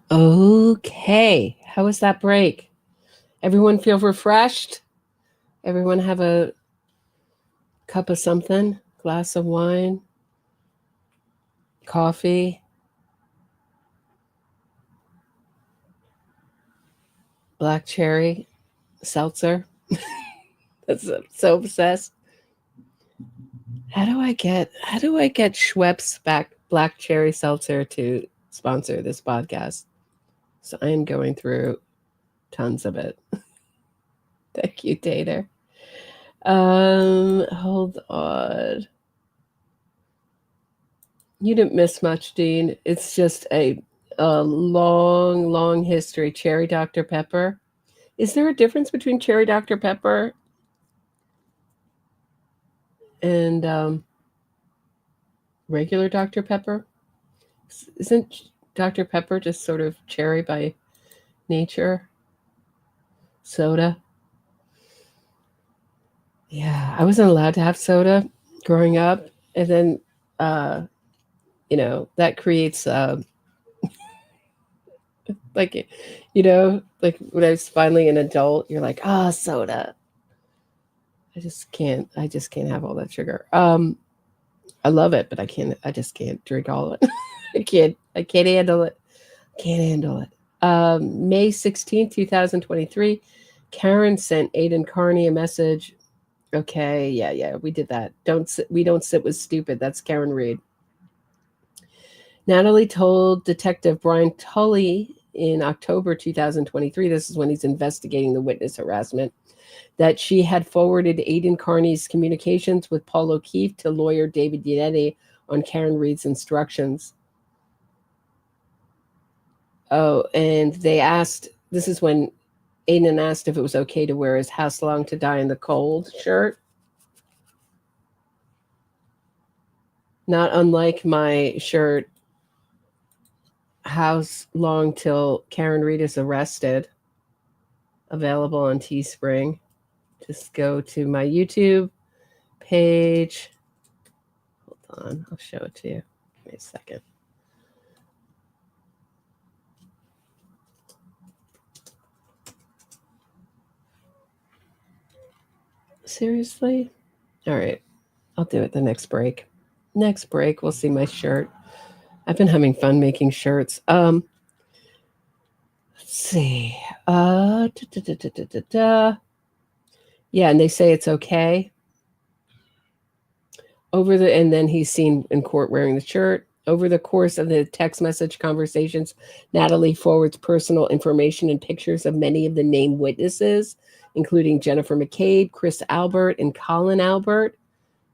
Okay, how was that break? Everyone feel refreshed? Everyone have a cup of something? Glass of wine? Coffee? black cherry seltzer. That's so obsessed. How do I get Schweppes black cherry seltzer to sponsor this podcast? So I am going through tons of it. Thank you, Tater. Hold on. You didn't miss much, Dean. It's just a long, long history. Cherry Dr. Pepper. Is there a difference between Cherry Dr. Pepper and regular Dr. Pepper? Isn't Dr. Pepper just sort of cherry by nature? Soda? Yeah, I wasn't allowed to have soda growing up. And then, that creates, like when I was finally an adult, you're like, soda. I just can't have all that sugar. I love it, but I just can't drink all of it. I can't handle it. May 16th, 2023, Karen sent Aidan Kearney a message. Okay, yeah, we did that. We don't sit with stupid. That's Karen Read. Natalie told Detective Brian Tully in October 2023, this is when he's investigating the witness harassment, that she had forwarded Aidan Kearney's communications with Paul O'Keefe to lawyer David Yannetti on Karen Read's instructions. Oh, and this is when Aidan asked if it was okay to wear his "House Long to Die in the Cold" shirt. Not unlike my shirt, "House Long Till Karen Read is Arrested," available on Teespring. Just go to my YouTube page. Hold on, I'll show it to you. Give me a second. Seriously? All right. I'll do it the next break. Next break, we'll see my shirt. I've been having fun making shirts. Let's see. Yeah, and they say it's okay. And then he's seen in court wearing the shirt. Over the course of the text message conversations, Natalie forwards personal information and pictures of many of the named witnesses, including Jennifer McCabe, Chris Albert, and Colin Albert,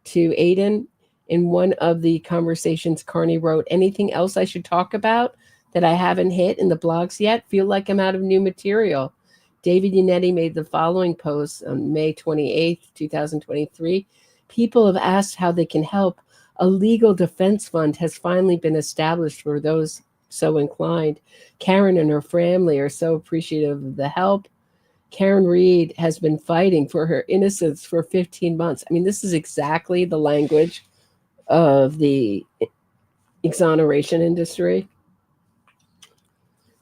to Aidan. In one of the conversations, Kearney wrote, "Anything else I should talk about that I haven't hit in the blogs yet? Feel like I'm out of new material." David Yannetti made the following post on May 28th, 2023. "People have asked how they can help. A legal defense fund has finally been established for those so inclined. Karen and her family are so appreciative of the help. Karen Read has been fighting for her innocence for 15 months. I mean, this is exactly the language of the exoneration industry.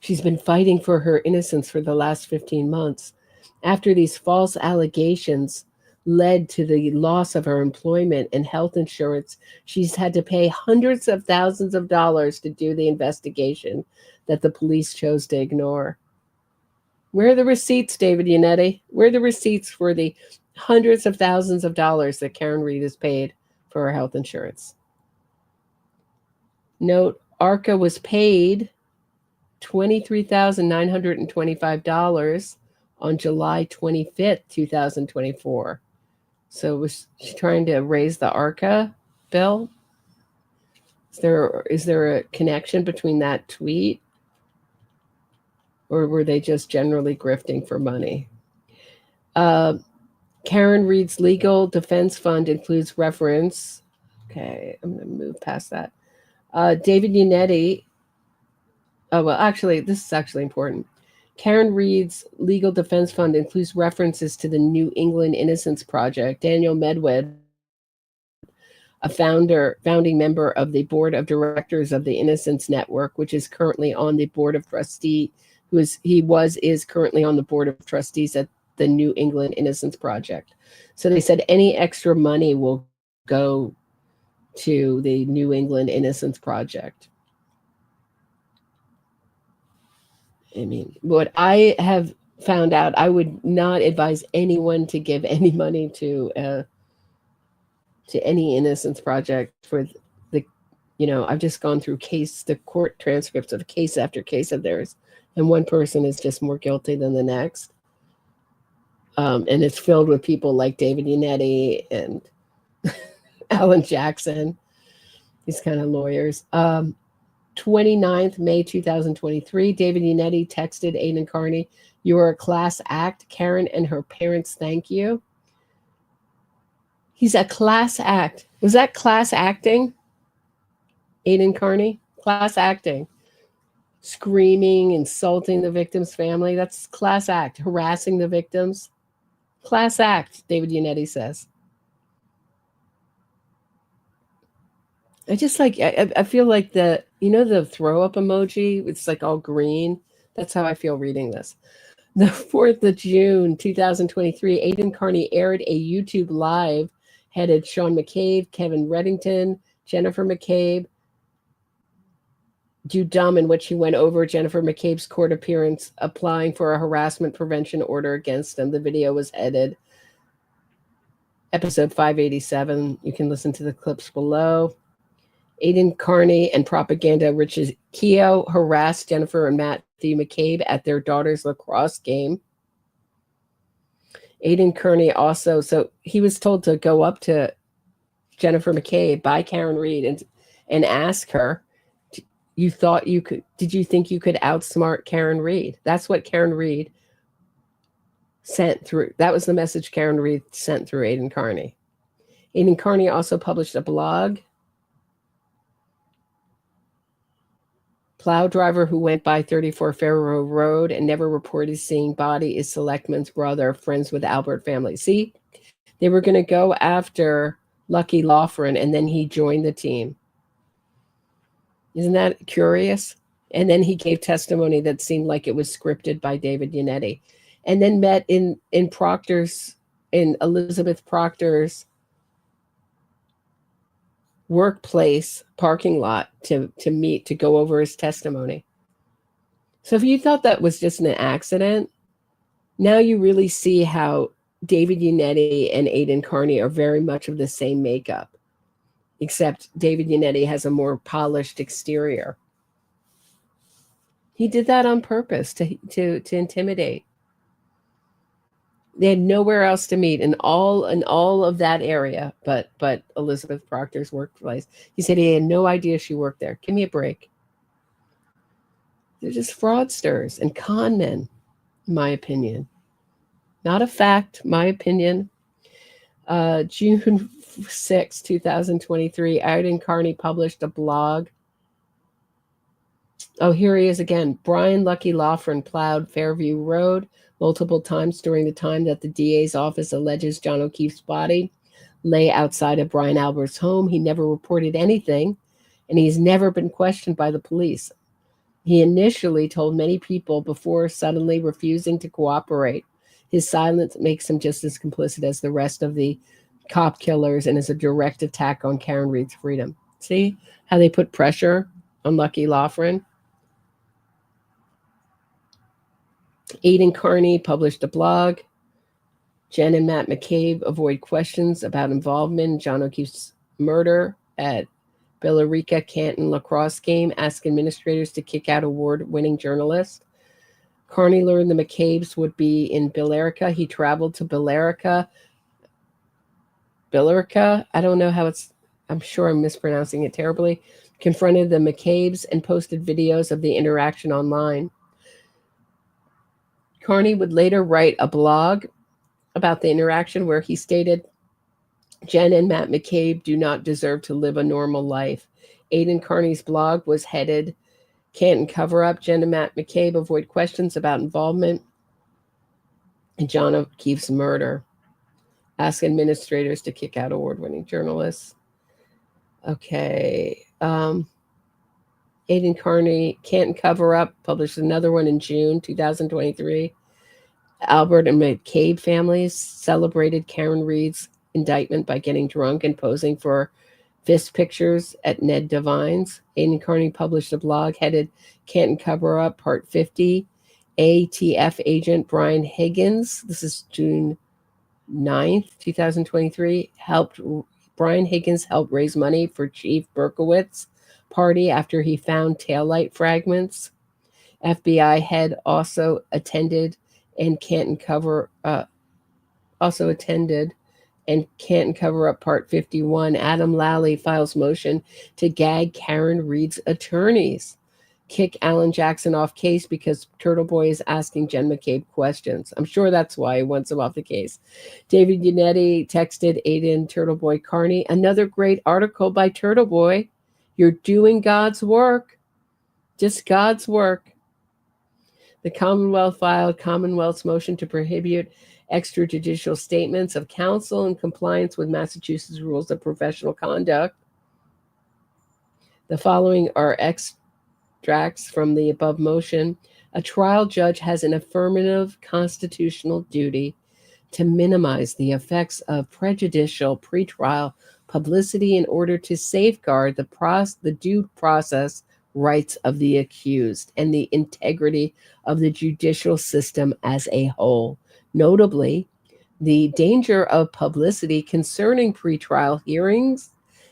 She's been fighting for her innocence for the last 15 months. After these false allegations led to the loss of her employment and health insurance, she's had to pay hundreds of thousands of dollars to do the investigation that the police chose to ignore." Where are the receipts, David Yannetti? Where are the receipts for the hundreds of thousands of dollars that Karen Read has paid for her health insurance? Note, ARCA was paid $23,925 on July 25th, 2024. So was she trying to raise the ARCA bill? Is there a connection between that tweet? Or were they just generally grifting for money? Karen Read's legal defense fund includes reference. Okay, I'm going to move past that. David Yannetti. Oh, well, actually, this is actually important. Karen Read's legal defense fund includes references to the New England Innocence Project. Daniel Medwed, a founding member of the board of directors of the Innocence Network, which is currently on the board of trustees, is currently on the board of trustees at the New England Innocence Project. So they said any extra money will go to the New England Innocence Project. I mean, what I have found out, I would not advise anyone to give any money to any Innocence Project for the, I've just gone through the court transcripts of case after case of theirs, and one person is just more guilty than the next. And it's filled with people like David Yannetti and Alan Jackson, these kind of lawyers. 29th May 2023, David Yannetti texted Aidan Kearney, "You are a class act. Karen and her parents thank you." He's a class act. Was that class acting? Aidan Kearney? Class acting. Screaming, insulting the victim's family. That's class act. Harassing the victims. Class act, David Yannetti says. I just like, I feel like the throw up emoji, it's like all green. That's how I feel reading this. The 4th of June, 2023, Aidan Kearney aired a YouTube live headed Sean McCabe, Kevin Reddington, Jennifer McCabe, Jude, in which he went over Jennifer McCabe's court appearance applying for a harassment prevention order against him. The video was edited. Episode 587. You can listen to the clips below. Aidan Kearney and propaganda Richard Keogh harassed Jennifer and Matthew McCabe at their daughter's lacrosse game. Aidan Kearney also, so he was told to go up to Jennifer McCabe by Karen Read and ask her, did you think you could outsmart Karen Read? That's what Karen Read sent through. That was the message Karen Read sent through Aidan Kearney. Aidan Kearney also published a blog. Plow driver who went by 34 Faro Road and never reported seeing body is Selectman's brother, friends with Albert family. See, they were going to go after Lucky Loughran, and then he joined the team. Isn't that curious? And then he gave testimony that seemed like it was scripted by David Yannetti, and then met in Elizabeth Proctor's workplace parking lot to meet, to go over his testimony. So if you thought that was just an accident, now you really see how David Yannetti and Aidan Kearney are very much of the same makeup, except David Yannetti has a more polished exterior. He did that on purpose to intimidate. They had nowhere else to meet in all of that area, but Elizabeth Proctor's workplace. He said he had no idea she worked there. Give me a break. They're just fraudsters and con men, in my opinion. Not a fact, my opinion. June 6, 2023, Aidan Kearney published a blog. Oh, here he is again. Brian Lucky Loughran plowed Fairview Road multiple times during the time that the DA's office alleges John O'Keefe's body lay outside of Brian Albert's home. He never reported anything, and he's never been questioned by the police. He initially told many people before suddenly refusing to cooperate. His silence makes him just as complicit as the rest of the cop killers and is a direct attack on Karen Read's freedom. See how they put pressure on Lucky Loughran? Aidan Kearney published a blog. Jen and Matt McCabe avoid questions about involvement in John O'Keefe's murder at Billerica Canton lacrosse game. Ask administrators to kick out award-winning journalist. Kearney learned the McCabes would be in Billerica. He traveled to Billerica. I don't know how it's, I'm sure I'm mispronouncing it terribly. Confronted the McCabes and posted videos of the interaction online. Kearney would later write a blog about the interaction where he stated, Jen and Matt McCabe do not deserve to live a normal life. Aidan Kearney's blog was headed, Canton Cover-Up, Jen and Matt McCabe avoid questions about involvement in John O'Keefe's murder. Ask administrators to kick out award-winning journalists. Okay. Aidan Kearney, Canton Cover-Up, published another one in June 2023. Albert and McCabe families celebrated Karen Read's indictment by getting drunk and posing for fist pictures at Ned Devine's. Aidan Kearney published a blog headed Canton Cover-Up Part 50, ATF agent Brian Higgins, this is June 9th, 2023, Brian Higgins helped raise money for Chief Berkowitz's party after he found taillight fragments. FBI head also attended and Canton cover up Part 51. Adam Lally files motion to gag Karen Read's attorneys. Kick Alan Jackson off case because Turtleboy is asking Jen McCabe questions. I'm sure that's why he wants him off the case. David Yannetti texted Aidan Turtleboy Kearney, another great article by Turtleboy. You're doing God's work. Just God's work. The Commonwealth filed Commonwealth's motion to prohibit extrajudicial statements of counsel in compliance with Massachusetts rules of professional conduct. The following are extracts from the above motion. A trial judge has an affirmative constitutional duty to minimize the effects of prejudicial pretrial publicity in order to safeguard the due process rights of the accused and the integrity of the judicial system as a whole. Notably, the danger of publicity concerning pretrial hearings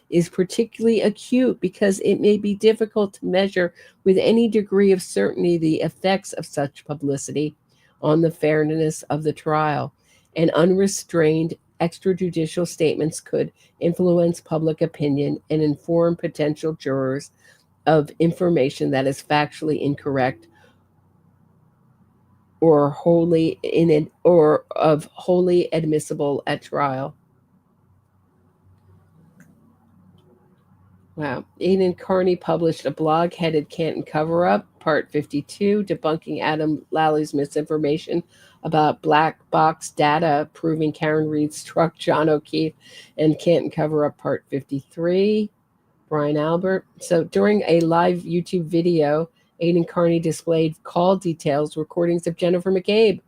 is particularly acute because it may be difficult to measure with any degree of certainty the effects of such publicity on the fairness of the trial, and unrestrained extrajudicial statements could influence public opinion and inform potential jurors of information that is factually incorrect or wholly admissible at trial. Wow. Aidan Kearney published a blog headed Canton Cover-Up, Part 52, debunking Adam Lally's misinformation about black box data proving Karen Read struck John O'Keefe, and Canton Cover-Up, Part 53. Brian Albert. So during a live YouTube video, Aidan Kearney displayed call details, recordings of Jennifer McCabe.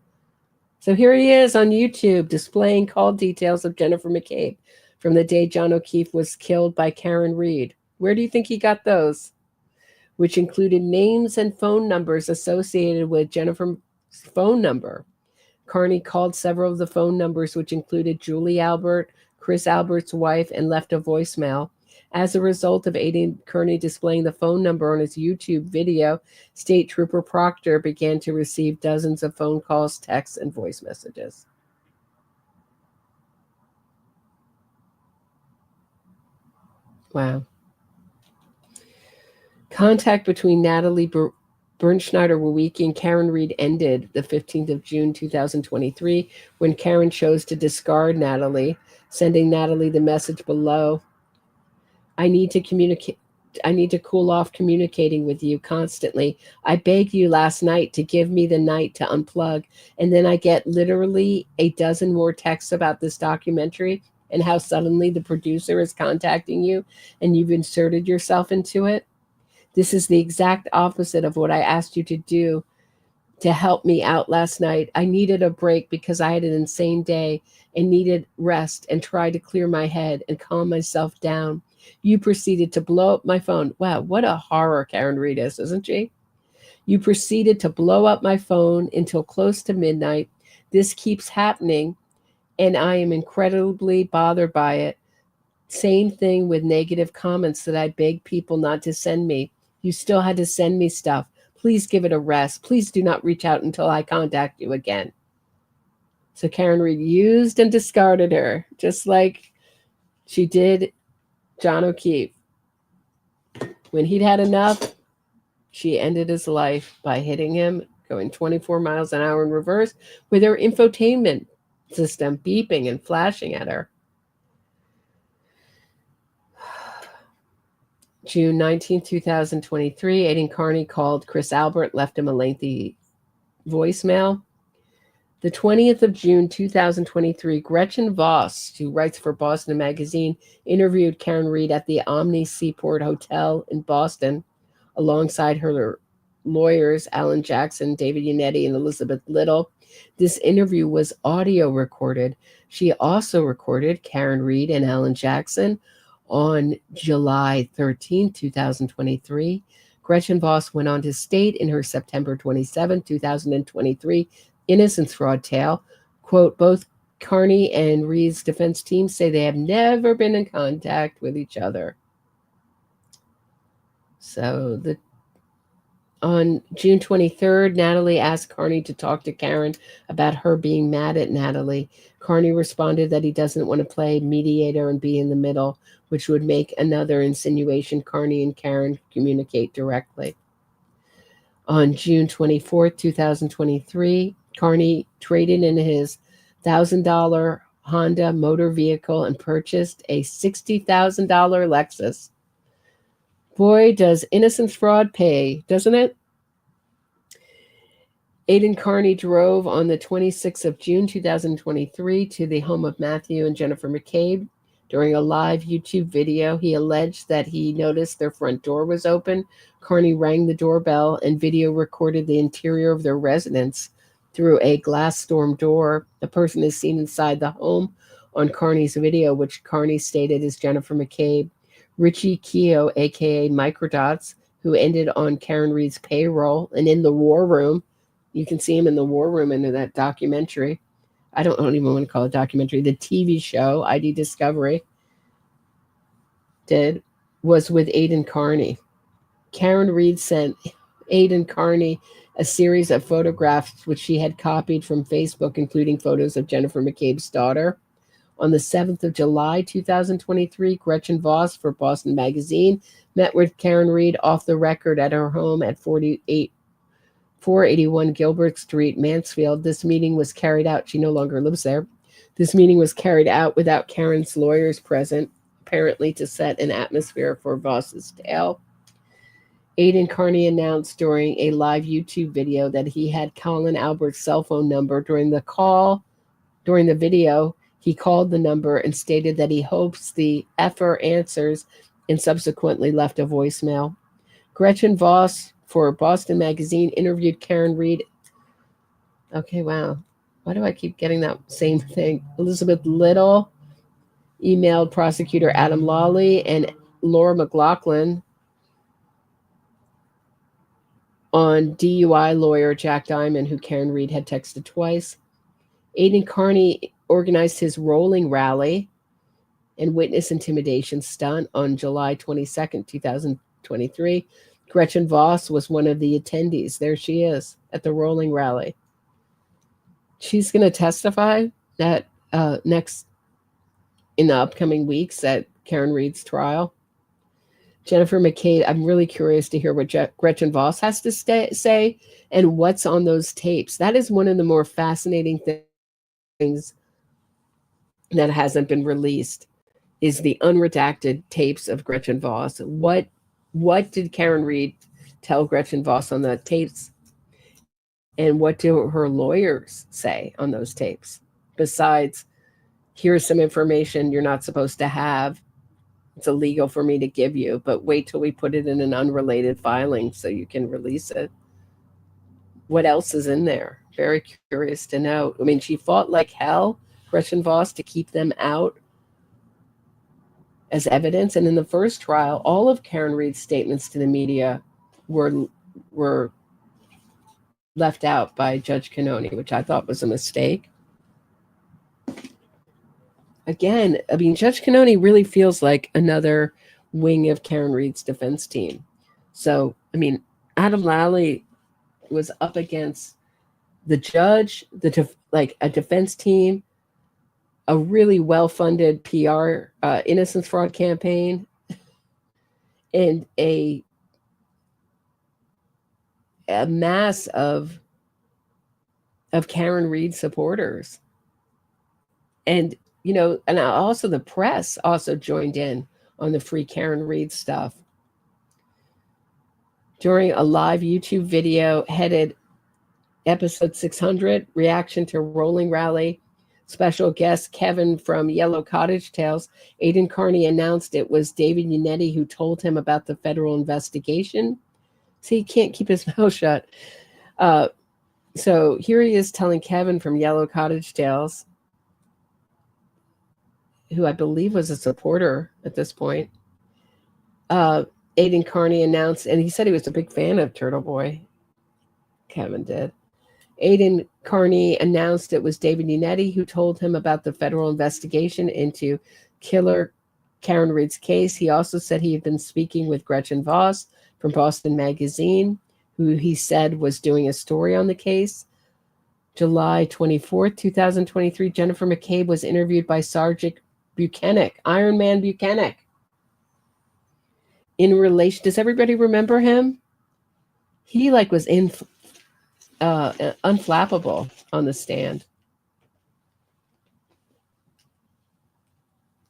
So here he is on YouTube displaying call details of Jennifer McCabe from the day John O'Keefe was killed by Karen Read. Where do you think he got those? Which included names and phone numbers associated with Jennifer's phone number. Kearney called several of the phone numbers, which included Julie Albert, Chris Albert's wife, and left a voicemail. As a result of Aidan Kearney displaying the phone number on his YouTube video, State Trooper Proctor began to receive dozens of phone calls, texts, and voice messages. Wow. Contact between Natalie Bernschneider-Wawicki and Karen Read ended the 15th of June 2023 when Karen chose to discard Natalie, sending Natalie the message below. I need to cool off communicating with you constantly. I begged you last night to give me the night to unplug, and then I get literally a dozen more texts about this documentary and how suddenly the producer is contacting you and you've inserted yourself into it. This is the exact opposite of what I asked you to do to help me out last night. I needed a break because I had an insane day and needed rest and tried to clear my head and calm myself down. You proceeded to blow up my phone. Wow, what a horror Karen Read is, isn't she? You proceeded to blow up my phone until close to midnight. This keeps happening, and I am incredibly bothered by it. Same thing with negative comments that I beg people not to send me. You still had to send me stuff. Please give it a rest. Please do not reach out until I contact you again. So Karen Read used and discarded her, just like she did John O'Keefe. When he'd had enough, she ended his life by hitting him, going 24 miles an hour in reverse with her infotainment system beeping and flashing at her. June 19, 2023, Aidan Kearney called Chris Albert, left him a lengthy voicemail. The 20th of June, 2023, Gretchen Voss, who writes for Boston Magazine, interviewed Karen Read at the Omni Seaport Hotel in Boston alongside her lawyers, Alan Jackson, David Yannetti, and Elizabeth Little. This interview was audio recorded. She also recorded Karen Read and Alan Jackson on July 13, 2023. Gretchen Voss went on to state in her September 27, 2023 innocence fraud tale, quote, both Kearney and Read's defense teams say they have never been in contact with each other. So on June 23rd, Natalie asked Kearney to talk to Karen about her being mad at Natalie. Kearney responded that he doesn't want to play mediator and be in the middle, which would make another insinuation Kearney and Karen communicate directly. On June 24th, 2023, Kearney traded in his $1,000 Honda motor vehicle and purchased a $60,000 Lexus. Boy, does innocence fraud pay, doesn't it? Aidan Kearney drove on the 26th of June, 2023 to the home of Matthew and Jennifer McCabe. During a live YouTube video, he alleged that he noticed their front door was open. Kearney rang the doorbell and video recorded the interior of their residence through a glass storm door. A person is seen inside the home on Kearney's video, which Kearney stated is Jennifer McCabe. Richie Keogh, a.k.a. Microdots, who ended on Karen Read's payroll and in the war room. You can see him in the war room in that documentary. I don't even want to call it documentary. The TV show, ID Discovery, was with Aidan Kearney. Karen Read sent Aidan Kearney a series of photographs which she had copied from Facebook, including photos of Jennifer McCabe's daughter. On the 7th of July, 2023, Gretchen Voss for Boston Magazine met with Karen Read off the record at her home at 481 Gilbert Street, Mansfield. This meeting was carried out. She no longer lives there. This meeting was carried out without Karen's lawyers present, apparently to set an atmosphere for Voss's tale. Aidan Kearney announced during a live YouTube video that he had Colin Albert's cell phone number. During the video, he called the number and stated that he hopes the effer answers and subsequently left a voicemail. Gretchen Voss for Boston Magazine interviewed Karen Read. Okay, wow. Why do I keep getting that same thing? Elizabeth Little emailed prosecutor Adam Lawley and Laura McLaughlin on DUI lawyer Jack Diamond, who Karen Read had texted twice. Aidan Kearney organized his rolling rally and witness intimidation stunt on July 22nd, 2023. Gretchen Voss was one of the attendees. There she is at the rolling rally. She's going to testify that next in the upcoming weeks at Karen Read's trial. Jennifer McCabe, I'm really curious to hear what Gretchen Voss has to say and what's on those tapes. That is one of the more fascinating things that hasn't been released, is the unredacted tapes of Gretchen Voss. What did Karen Read tell Gretchen Voss on the tapes? And what do her lawyers say on those tapes? Besides, here's some information you're not supposed to have. It's illegal for me to give you, but wait till we put it in an unrelated filing so you can release it. What else is in there? Very curious to know. I mean, she fought like hell, Gretchen Voss, to keep them out as evidence. And in the first trial, all of Karen Read's statements to the media were left out by Judge Canoni, which I thought was a mistake. Again, I mean, Judge Canoni really feels like another wing of Karen Read's defense team. So, I mean, Adam Lally was up against the judge, a defense team, a really well-funded PR innocence fraud campaign, and a mass of Karen Read supporters. And, you know, and also the press also joined in on the Free Karen Read stuff. During a live YouTube video headed episode 600, reaction to rolling rally, special guest Kevin from Yellow Cottage Tales, Aidan Kearney announced it was David Yannetti who told him about the federal investigation. See, he can't keep his mouth shut. So here he is telling Kevin from Yellow Cottage Tales, who I believe was a supporter at this point, Aidan Kearney announced, and he said he was a big fan of Turtleboy. Kevin did. Aidan Kearney announced it was David Yannetti who told him about the federal investigation into killer Karen Read's case. He also said he had been speaking with Gretchen Voss from Boston Magazine, who he said was doing a story on the case. July 24th, 2023, Jennifer McCabe was interviewed by Sergeant Buchanan, Iron Man Buchanan. In relation, does everybody remember him? He was unflappable on the stand.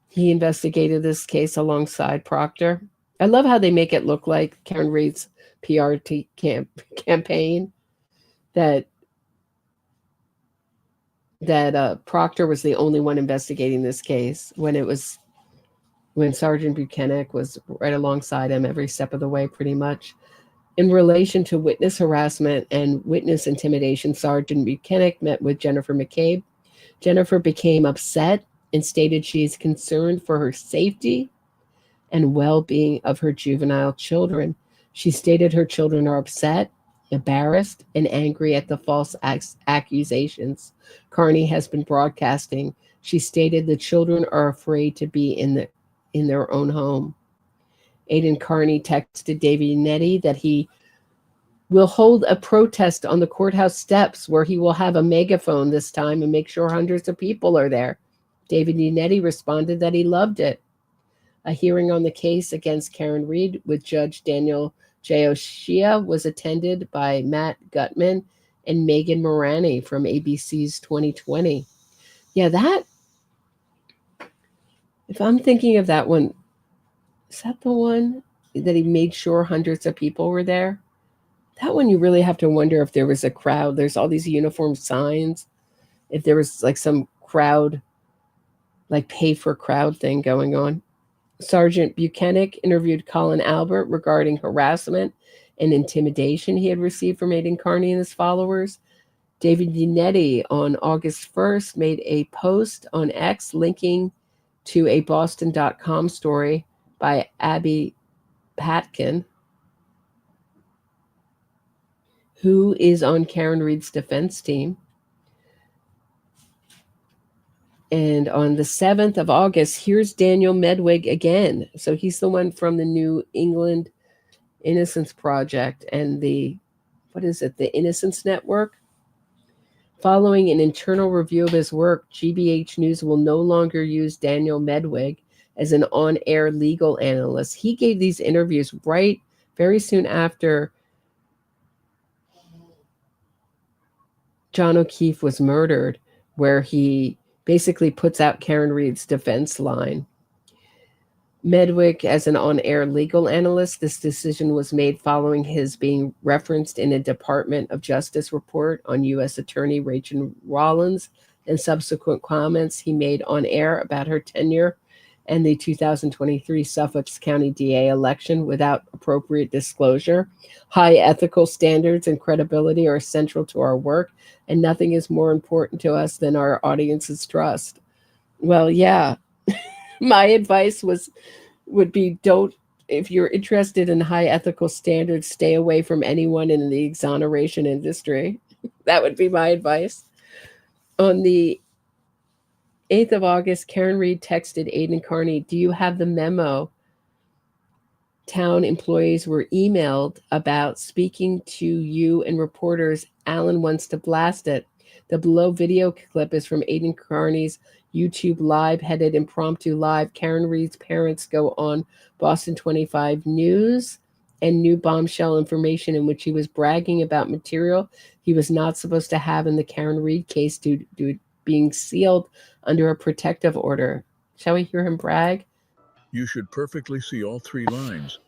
He investigated this case alongside Proctor. I love how they make it look like Karen Read's PR campaign that Proctor was the only one investigating this case when Sergeant Buchanan was right alongside him every step of the way, pretty much. In relation to witness harassment and witness intimidation, Sergeant Buchanan met with Jennifer McCabe. Jennifer became upset and stated she is concerned for her safety and well-being of her juvenile children. She stated her children are upset, embarrassed, and angry at the false accusations Kearney has been broadcasting. She stated the children are afraid to be in their own home. Aidan Kearney texted David Yannetti that he will hold a protest on the courthouse steps where he will have a megaphone this time and make sure hundreds of people are there. David Yannetti responded that he loved it. A hearing on the case against Karen Read with Judge Daniel J. O'Shea was attended by Matt Gutman and Megan Morani from ABC's 2020. Yeah, if I'm thinking of that one, is that the one that he made sure hundreds of people were there? That one you really have to wonder if there was a crowd. There's all these uniform signs. If there was some crowd, pay for crowd thing going on. Sergeant Buchanan interviewed Colin Albert regarding harassment and intimidation he had received from Aidan Kearney and his followers. David Yannetti on August 1st made a post on X linking to a Boston.com story by Abby Patkin, who is on Karen Read's defense team. And on the 7th of August, here's Daniel Medwig again. So he's the one from the New England Innocence Project and the Innocence Network. Following an internal review of his work, GBH News will no longer use Daniel Medwig as an on-air legal analyst. He gave these interviews very soon after John O'Keefe was murdered, where he basically puts out Karen Read's defense line. Medwig as an on-air legal analyst, this decision was made following his being referenced in a Department of Justice report on U.S. Attorney Rachel Rollins and subsequent comments he made on air about her tenure and the 2023 Suffolk County DA election without appropriate disclosure. High ethical standards and credibility are central to our work, and nothing is more important to us than our audience's trust. Well, yeah. My advice would be if you're interested in high ethical standards, stay away from anyone in the exoneration industry. That would be my advice. On the 8th of August, Karen Read texted Aidan Kearney, "Do you have the memo town employees were emailed about speaking to you and reporters? Alan wants to blast it." The below video clip is from Aidan Kearney's YouTube live, headed Impromptu Live. Karen Read's parents go on Boston 25 News and new bombshell information in which he was bragging about material he was not supposed to have in the Karen Read case due to being sealed under a protective order. Shall we hear him brag? You should perfectly see all three lines.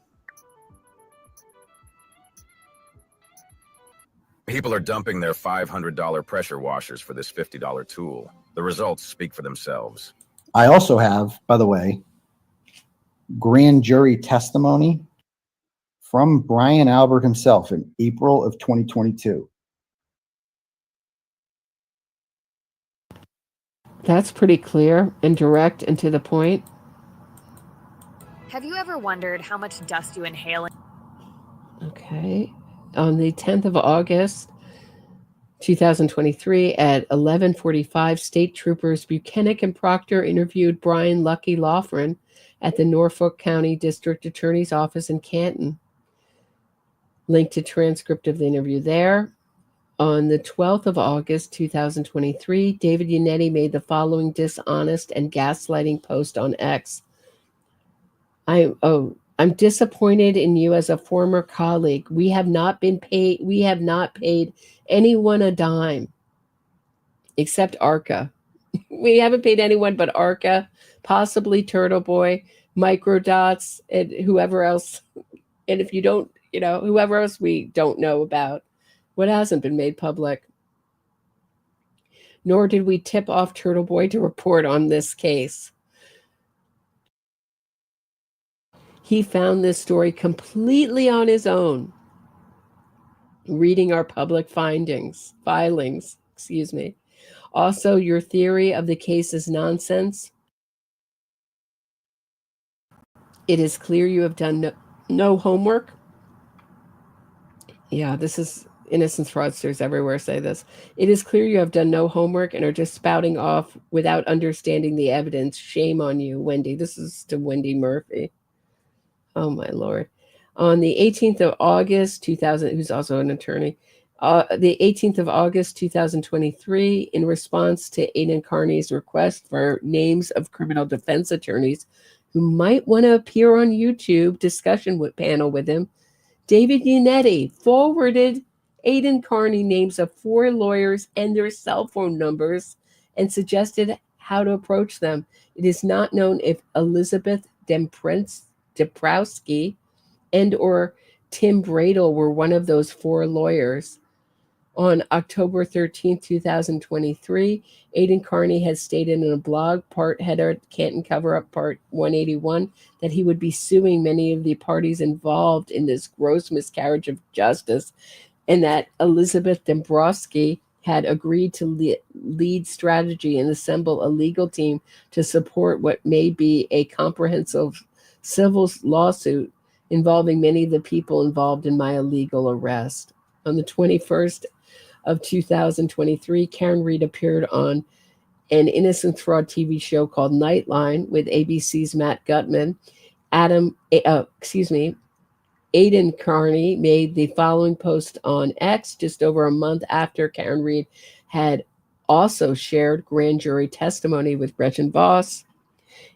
People are dumping their $500 pressure washers for this $50 tool. The results speak for themselves. I also have, by the way, grand jury testimony from Brian Albert himself in April of 2022. That's pretty clear and direct and to the point. Have you ever wondered how much dust you inhale? Okay. On the 10th of August, 2023 at 11:45, state troopers Buchanan and Proctor interviewed Brian Lucky Loughran at the Norfolk County District Attorney's Office in Canton. Link to transcript of the interview there. On the 12th of August, 2023, David Yannetti made the following dishonest and gaslighting post on X. I'm disappointed in you as a former colleague. We have not paid anyone a dime except ARCA. We haven't paid anyone but ARCA, possibly Turtleboy, Microdots, and whoever else. And if you don't, whoever else we don't know about, what hasn't been made public. Nor did we tip off Turtleboy to report on this case. He found this story completely on his own, reading our public filings. Also, your theory of the case is nonsense. It is clear you have done no homework. Yeah, this is innocence fraudsters everywhere say this. It is clear you have done no homework and are just spouting off without understanding the evidence. Shame on you, Wendy. This is to Wendy Murphy. Oh, my Lord. On the 18th of August, 2000, who's also an attorney, the 18th of August, 2023, in response to Aidan Kearney's request for names of criminal defense attorneys who might want to appear on YouTube discussion panel with him, David Yannetti forwarded Aidan Kearney names of 4 lawyers and their cell phone numbers and suggested how to approach them. It is not known if Elizabeth Demprowski and or Tim Bradel were one of those 4 lawyers. On October 13, 2023, Aidan Kearney has stated in a blog, part header, Canton Cover-Up, part 181, that he would be suing many of the parties involved in this gross miscarriage of justice, and that Elizabeth Dembrowski had agreed to lead strategy and assemble a legal team to support what may be a comprehensive civil lawsuit involving many of the people involved in my illegal arrest. On the 21st of 2023, Karen Read appeared on an innocence fraud TV show called Nightline with ABC's Matt Gutman. Aidan Kearney made the following post on X just over a month after Karen Read had also shared grand jury testimony with Gretchen Voss.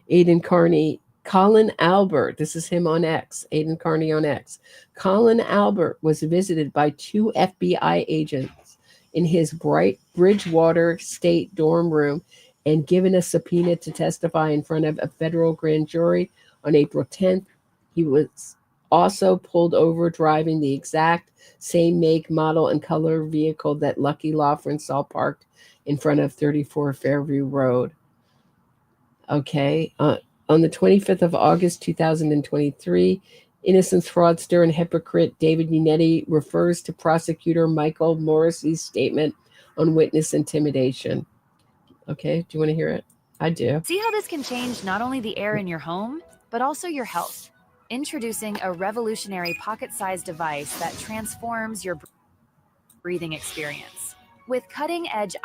Aidan Kearney, Colin Albert, this is him on X, Aidan Kearney on X. Colin Albert was visited by 2 FBI agents in his Bridgewater State dorm room and given a subpoena to testify in front of a federal grand jury on April 10th. He was also pulled over driving the exact same make, model, and color vehicle that Lucky Loughran saw parked in front of 34 Fairview Road. Okay. On the 25th of August, 2023, innocence fraudster and hypocrite David Yannetti refers to prosecutor Michael Morrissey's statement on witness intimidation. Okay, do you want to hear it? I do. See how this can change not only the air in your home, but also your health. Introducing a revolutionary pocket-sized device that transforms your breathing experience. With cutting-edge...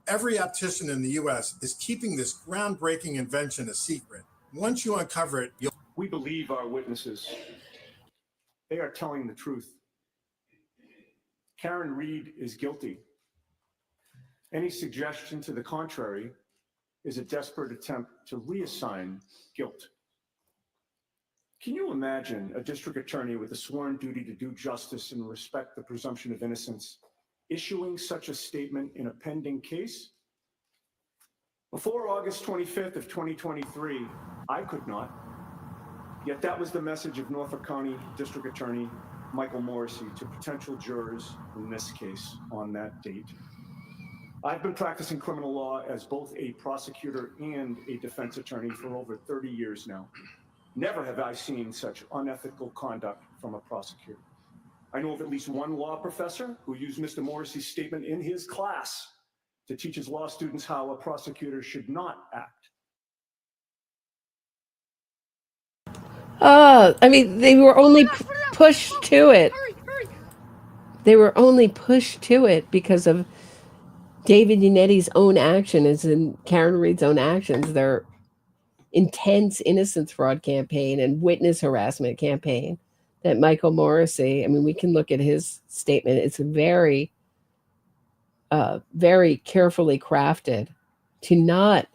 Every optician in the U.S. is keeping this groundbreaking invention a secret. Once you uncover it, you'll... We believe our witnesses. They are telling the truth. Karen Read is guilty. Any suggestion to the contrary is a desperate attempt to reassign guilt. Can you imagine a district attorney with a sworn duty to do justice and respect the presumption of innocence issuing such a statement in a pending case? Before August 25th of 2023, I could not. Yet that was the message of Norfolk County District Attorney Michael Morrissey to potential jurors in this case on that date. I've been practicing criminal law as both a prosecutor and a defense attorney for over 30 years now. Never have I seen such unethical conduct from a prosecutor. I know of at least one law professor who used Mr. Morrissey's statement in his class to teach his law students how a prosecutor should not act. I mean, they were only pushed to it. They were only pushed to it because of David Yannetti's own action, as in Karen Read's own actions. Their intense innocence fraud campaign and witness harassment campaign that Michael Morrissey, I mean, we can look at his statement. It's very, very carefully crafted to not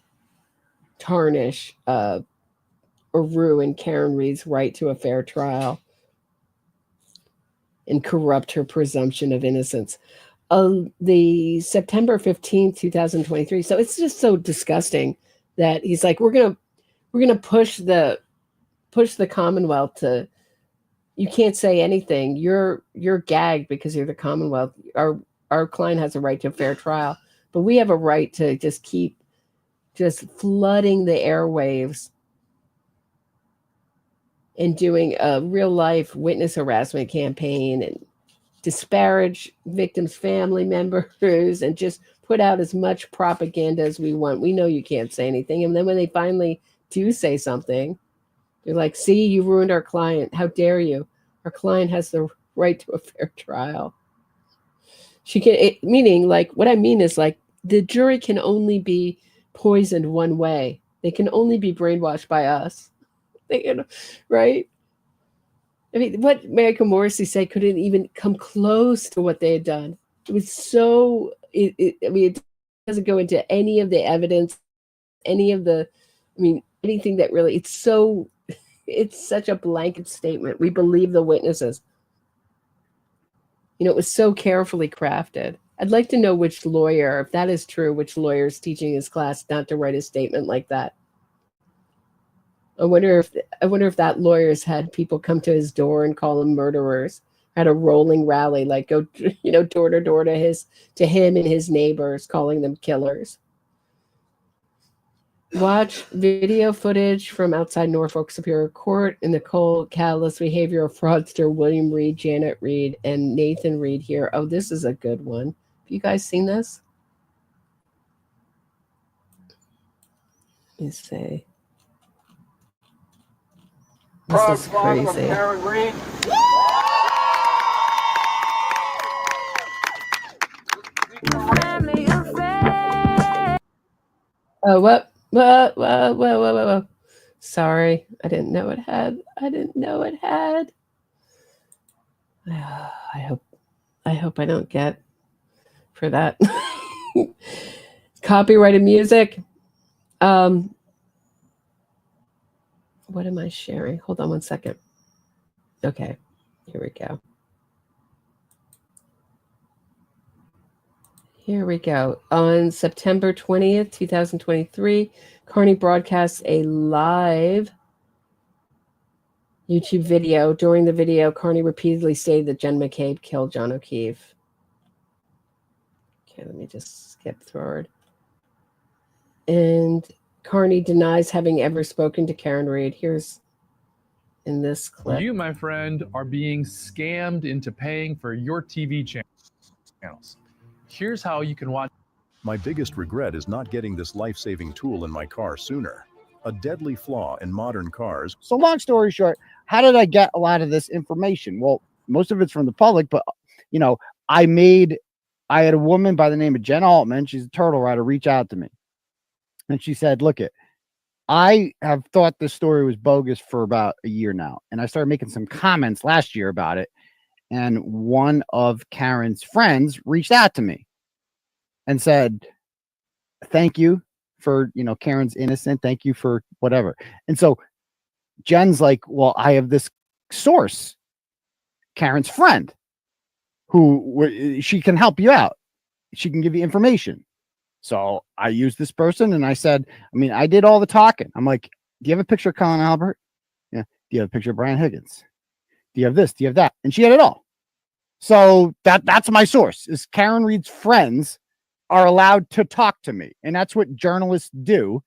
tarnish or ruin Karen Read's right to a fair trial and corrupt her presumption of innocence. The September 15th, 2023. So it's just so disgusting that he's like, we're gonna push the Commonwealth to, you can't say anything. You're gagged because you're the Commonwealth. Our client has a right to a fair trial, but we have a right to just keep just flooding the airwaves and doing a real life witness harassment campaign and disparage victims' family members and just put out as much propaganda as we want. We know you can't say anything. And then when they finally do say something, you're like, see, you ruined our client. How dare you? Our client has the right to a fair trial. Meaning, like, what I mean is, like, the jury can only be poisoned one way. They can only be brainwashed by us. Right? I mean, what Michael Morrissey said couldn't even come close to what they had done. It was so, it doesn't go into any of the evidence, anything that really, it's such a blanket statement. We believe the witnesses. It was so carefully crafted. I'd like to know which lawyer, if that is true, which lawyer is teaching his class not to write a statement like that. I wonder if that lawyer's had people come to his door and call him murderers. Had a rolling rally, like go, door to door to him and his neighbors, calling them killers. Watch video footage from outside Norfolk Superior Court in the cold, callous behavior of fraudster William Read, Janet Read, and Nathan Read here. Oh, this is a good one. Have you guys seen this? Let me see. This is crazy. Oh, what? Whoa. Sorry. I didn't know it had. I hope I don't get for that. Copyrighted music. What am I sharing? Hold on one second. Okay, here we go. Here we go. On September 20th, 2023, Kearney broadcasts a live YouTube video. During the video, Kearney repeatedly stated that Jen McCabe killed John O'Keefe. Okay, let me just skip forward. And Kearney denies having ever spoken to Karen Read. Here's in this clip. You, my friend, are being scammed into paying for your TV channels. Here's how you can watch. My biggest regret is not getting this life-saving tool in my car sooner. A deadly flaw in modern cars. So long story short, how did I get a lot of this information? Well, most of it's from the public, but I had a woman by the name of Jen Altman. She's a turtle rider, reach out to me. And she said, look, I have thought this story was bogus for about a year now. And I started making some comments last year about it. And one of Karen's friends reached out to me and said, thank you for, Karen's innocent. Thank you for whatever. And so Jen's like, well, I have this source, Karen's friend, who she can help you out. She can give you information. So I used this person and I said, I did all the talking. I'm like, do you have a picture of Colin Albert? Yeah. Do you have a picture of Brian Higgins? Do you have this? Do you have that? And she had it all. So that's my source, is Karen Read's friends are allowed to talk to me. And that's what journalists do.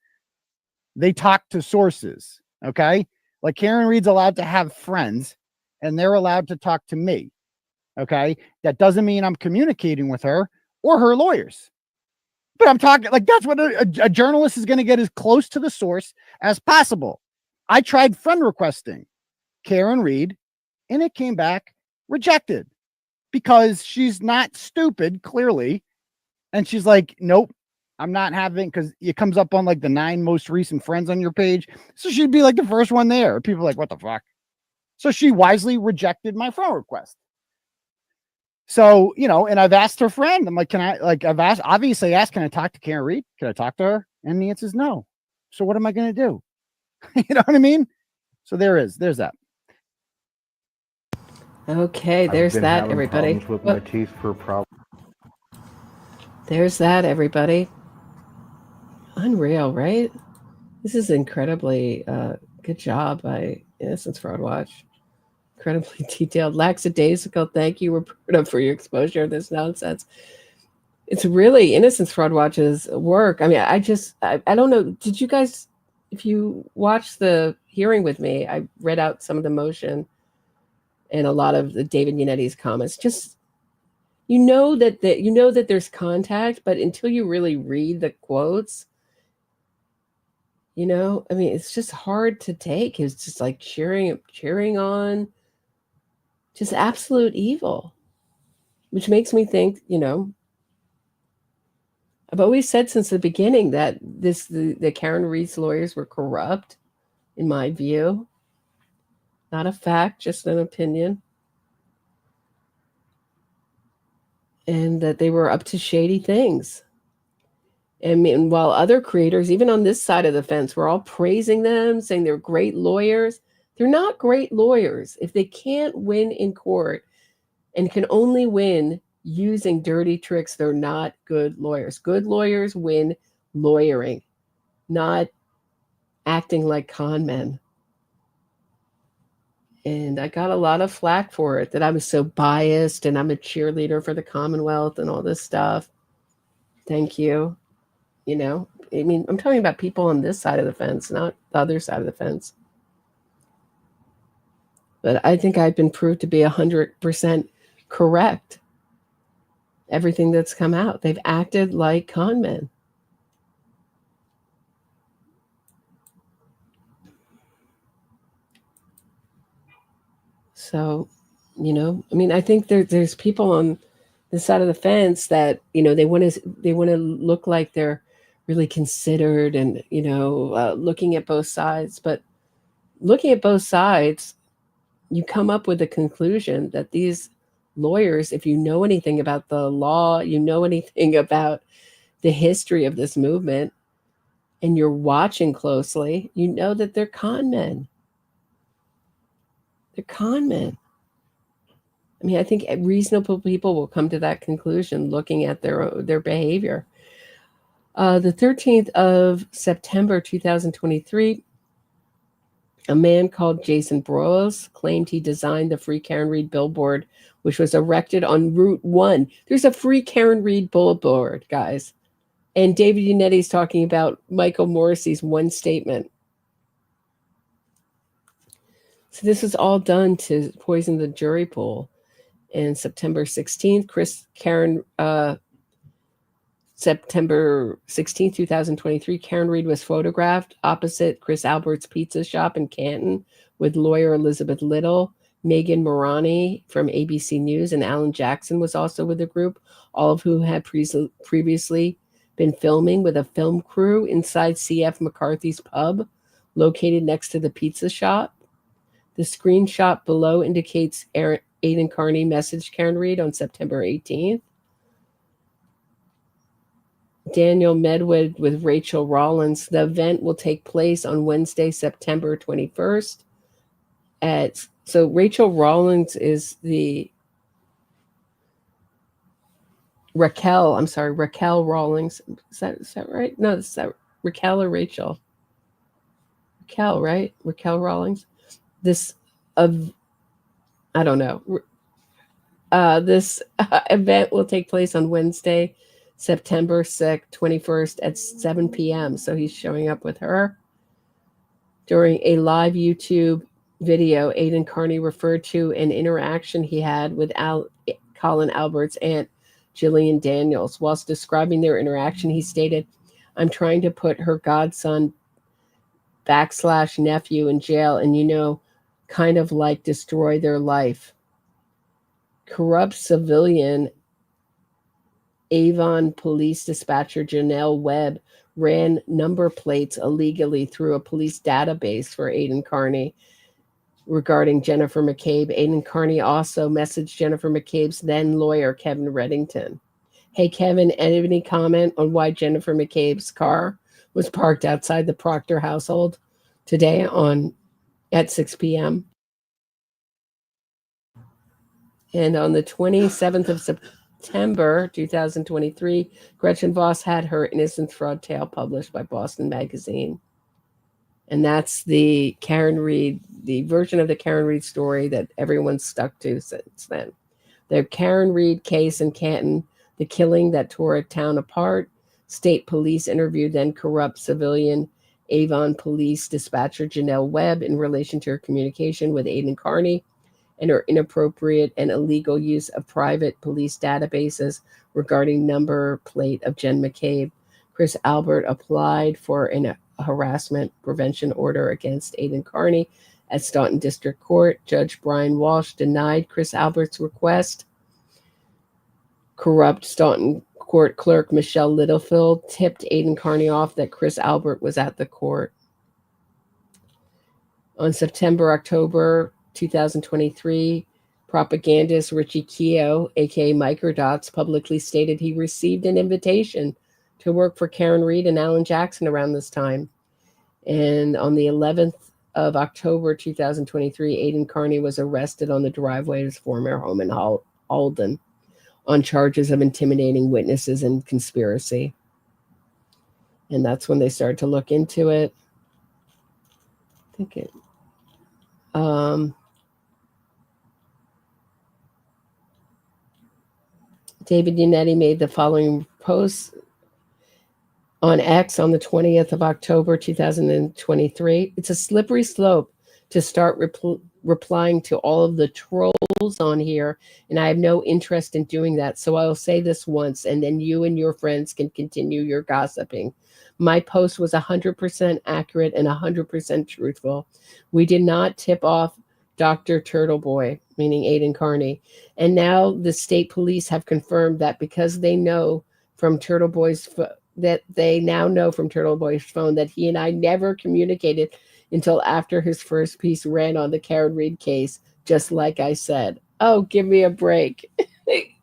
They talk to sources. Okay. Like Karen Read's allowed to have friends and they're allowed to talk to me. Okay. That doesn't mean I'm communicating with her or her lawyers. But I'm talking like that's what a journalist is going to get as close to the source as possible. I tried friend requesting. Karen Read, and it came back rejected because she's not stupid, clearly. And she's like, nope, I'm not having, because it comes up on like the 9 most recent friends on your page. So she'd be like the first one there. People are like, what the fuck? So she wisely rejected my friend request. So, you know, and I've asked her friend, I'm like, can I, like, I've asked, obviously asked, can I talk to Karen Read? Can I talk to her? And the answer is no. So what am I going to do? You know what I mean? So there's that. Okay, there's that, everybody. With my teeth for problems. There's that, everybody. Unreal, right? This is incredibly good job by Innocence Fraud Watch. Incredibly detailed. Lackadaisical. Thank you, Roberta, for your exposure of this nonsense. It's really Innocence Fraud Watch's work. I mean, I don't know. Did you guys, if you watched the hearing with me, I read out some of the motion and a lot of the David Yannetti's comments. Just, you know that there's contact, but until you really read the quotes, you know, I mean, it's just hard to take. It's just like cheering on just absolute evil, which makes me think, you know, I've always said since the beginning that the Karen Read's lawyers were corrupt, in my view. Not a fact, just an opinion. And that they were up to shady things. I mean, while other creators, even on this side of the fence, were all praising them, saying they're great lawyers. They're not great lawyers. If they can't win in court and can only win using dirty tricks, they're not good lawyers. Good lawyers win lawyering, not acting like con men. And I got a lot of flack for it, that I was so biased and I'm a cheerleader for the Commonwealth and all this stuff. Thank you. You know, I mean, I'm talking about people on this side of the fence, not the other side of the fence. But I think I've been proved to be 100% correct. Everything that's come out, they've acted like con men. So, you know, I mean, I think there's people on this side of the fence that, you know, they want to look like they're really considered and, you know, looking at both sides. But looking at both sides, you come up with a conclusion that these lawyers, if you know anything about the law, you know anything about the history of this movement, and you're watching closely, you know that they're con men. They're con men. I mean, I think reasonable people will come to that conclusion looking at their behavior. The 13th of September, 2023, a man called Jason Broyles claimed he designed the Free Karen Read billboard, which was erected on Route 1. There's a Free Karen Read billboard, guys. And David Yannetti's talking about Michael Morrissey's one statement. So this is all done to poison the jury pool. And September 16th, September 16th, 2023, Karen Read was photographed opposite Chris Albert's Pizza Shop in Canton with lawyer Elizabeth Little. Megan Morani from ABC News and Alan Jackson was also with the group, all of whom had previously been filming with a film crew inside C.F. McCarthy's pub located next to the pizza shop. The screenshot below indicates Aidan Kearney messaged Karen Read on September 18th. Daniel Medwood with Rachel Rollins. The event will take place on Wednesday, September 21st. So Rachel Rollins is the Raquel Rawlings. Is that right? No, is that Raquel or Rachel? Raquel, right? Raquel Rawlings. I don't know. This event will take place on Wednesday, September 21st at 7 p.m. So he's showing up with her. During a live YouTube video, Aidan Kearney referred to an interaction he had with Colin Albert's aunt, Jillian Daniels. Whilst describing their interaction, he stated, "I'm trying to put her godson /nephew in jail, and you know, kind of like destroy their life. Corrupt civilian Avon police dispatcher Janelle Webb ran number plates illegally through a police database for Aidan Kearney regarding Jennifer McCabe. Aidan Kearney also messaged Jennifer McCabe's then lawyer, Kevin Reddington. Hey, Kevin, any comment on why Jennifer McCabe's car was parked outside the Proctor household today at 6 p.m.? And on the 27th of September 2023, Gretchen Voss had her Innocence Fraud tale published by Boston Magazine. And that's the Karen Read, the version of the Karen Read story that everyone's stuck to since then. The Karen Read case in Canton, the killing that tore a town apart. State police interviewed then corrupt civilian Avon police dispatcher Janelle Webb in relation to her communication with Aidan Kearney and her inappropriate and illegal use of private police databases regarding number plate of Jen McCabe. Chris Albert applied for a harassment prevention order against Aidan Kearney at Staunton District Court. Judge Brian Walsh denied Chris Albert's request. Corrupt Staunton Court clerk Michelle Littlefield tipped Aidan Kearney off that Chris Albert was at the court. On October 2023, propagandist Richie Keough, aka Microdots, publicly stated he received an invitation to work for Karen Read and Alan Jackson around this time. And on the 11th of October 2023, Aidan Kearney was arrested on the driveway of his former home in Alden on charges of intimidating witnesses and conspiracy. And that's when they started to look into it. I think it... David Yannetti made the following post on X on the 20th of October 2023. It's a slippery slope to start replying to all of the trolls on here, and I have no interest in doing that. So I'll say this once, and then you and your friends can continue your gossiping. My post was 100% accurate and 100% truthful. We did not tip off Dr. Turtleboy, meaning Aidan Kearney. And now the state police have confirmed that because they know from Turtleboy's phone that he and I never communicated until after his first piece ran on the Karen Read case, just like I said. Oh, give me a break. They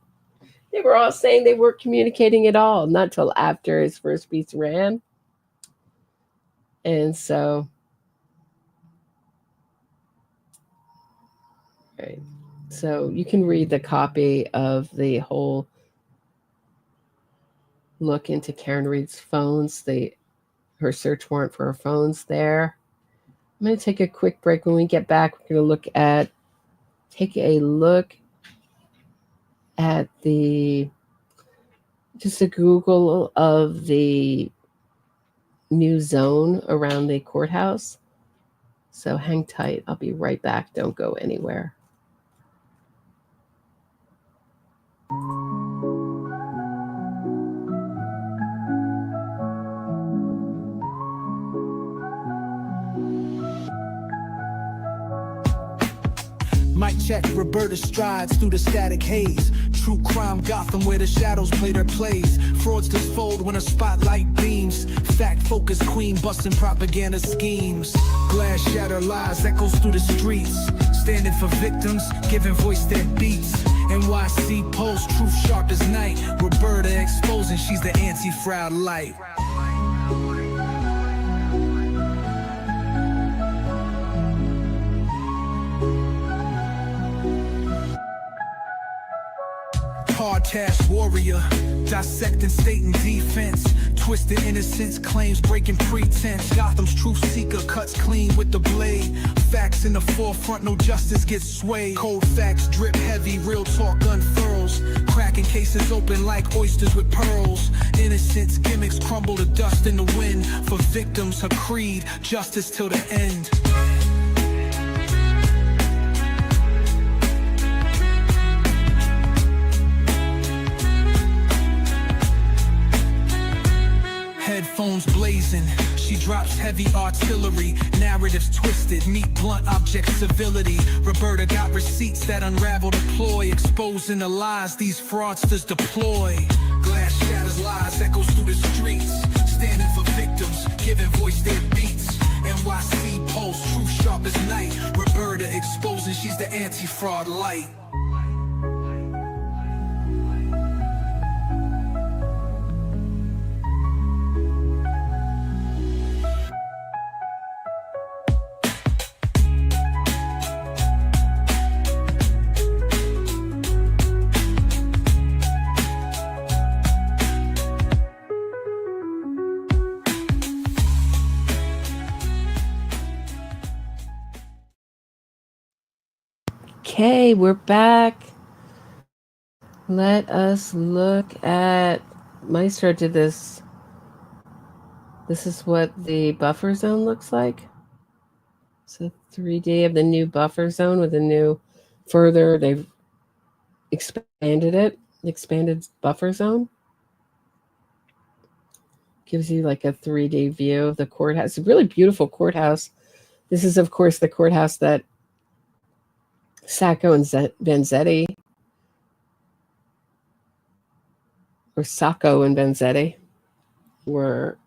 were all saying they weren't communicating at all, not till after his first piece ran. And so, right. So you can read the copy of the whole look into Karen Read's phones, her search warrant for her phones there. I'm going to take a quick break. When we get back, we're going to take a look at just a Google of the new zone around the courthouse. So hang tight. I'll be right back. Don't go anywhere. Mic check, Roberta strides through the static haze. True crime Gotham where the shadows play their plays. Fraudsters fold when a spotlight beams. Fact focused queen busting propaganda schemes. Glass shatter lies echoes through the streets. Standing for victims, giving voice their beats. NYC Post, truth sharp as night. Roberta exposing she's the anti-fraud light. Hard task warrior, dissecting state and defense. Twisted innocence, claims breaking pretense. Gotham's truth seeker cuts clean with the blade. Facts in the forefront, no justice gets swayed. Cold facts drip heavy, real talk unfurls. Cracking cases open like oysters with pearls. Innocence gimmicks crumble to dust in the wind. For victims, her creed, justice till the end. Headphones blazing, she drops heavy artillery, narrative narratives twisted, meet blunt object civility. Roberta got receipts that unravel the ploy, exposing the lies these fraudsters deploy. Glass shatters lies, echoes through the streets, standing for victims, giving voice their beats. NYC Pulse, true sharp as night. Roberta exposing she's the anti-fraud light. Okay, we're back. Let us look at Maestro did this. This is what the buffer zone looks like. So 3D of the new buffer zone with a new they've expanded it, expanded buffer zone. Gives you like a 3D view of the courthouse. It's a really beautiful courthouse. This is, of course, the courthouse that Sacco and Vanzetti, or Sacco and Vanzetti, were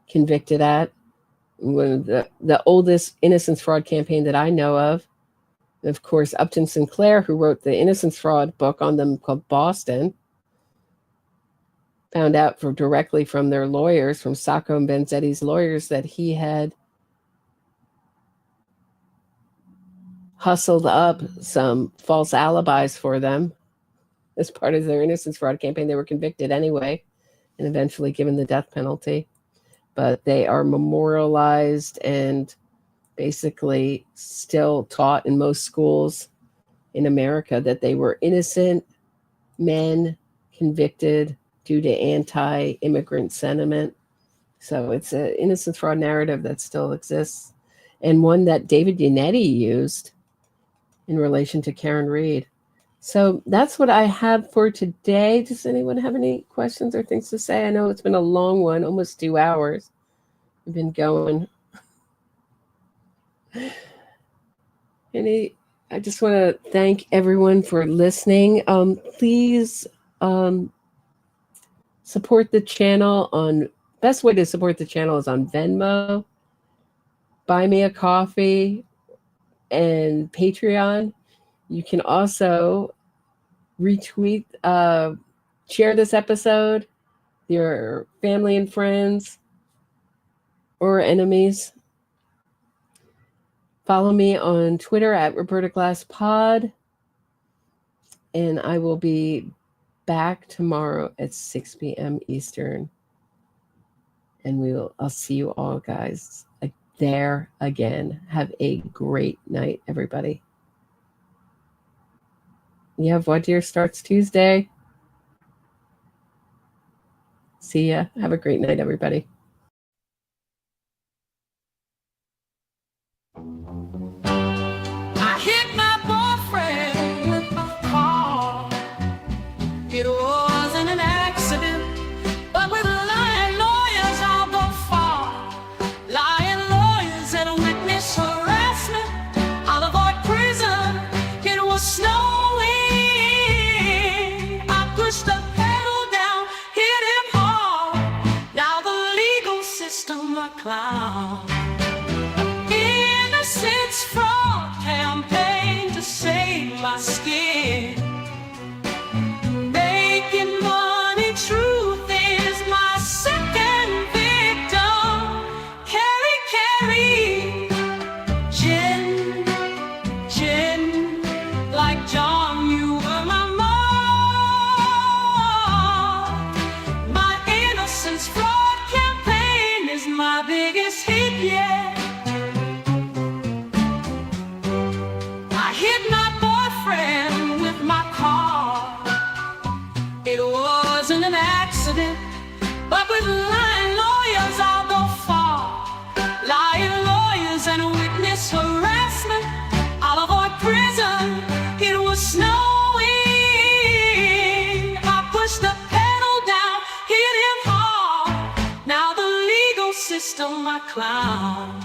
convicted at. One of the oldest innocence fraud campaign that I know of. And of course, Upton Sinclair, who wrote the innocence fraud book on them called Boston, found out directly from their lawyers, from Sacco and Vanzetti's lawyers, that he had hustled up some false alibis for them as part of their innocence fraud campaign. They were convicted anyway and eventually given the death penalty. But they are memorialized and basically still taught in most schools in America that they were innocent men convicted due to anti-immigrant sentiment. So it's an innocence fraud narrative that still exists, and one that David Yannetti used in relation to Karen Read. So that's what I have for today. Does anyone have any questions or things to say? I know it's been a long one, almost 2 hours. We've been going. I just want to thank everyone for listening. Please support the channel best way to support the channel is on Venmo, Buy Me a Coffee, and Patreon. You can also retweet, share this episode, your family and friends or enemies. Follow me on Twitter at Roberta Glass Pod, and I will be back tomorrow at 6 p.m. Eastern. And I'll see you all, guys, there again. Have a great night, everybody. Yeah, voir dire starts Tuesday. See ya. Have a great night, everybody. I hit my boyfriend with my car. It wasn't an accident, but with lying lawyers I'll go far. Lying lawyers and witness harassment, I'll avoid prison. It was snowing. I pushed the pedal down, hit him hard. Now the legal system a clown. Innocence fraud campaign to save my skin. Making money, truth is my second victim. Carry, Jen, like John, you were my mom. My innocence fraud campaign is my biggest hit yet. I hit my boyfriend with my car. It wasn't an accident, but with lying lawyers I'll go far. Lying lawyers and witness harassment, I'll avoid prison. It was snowing. I pushed the pedal down, hit him hard. Now the legal system, my clown.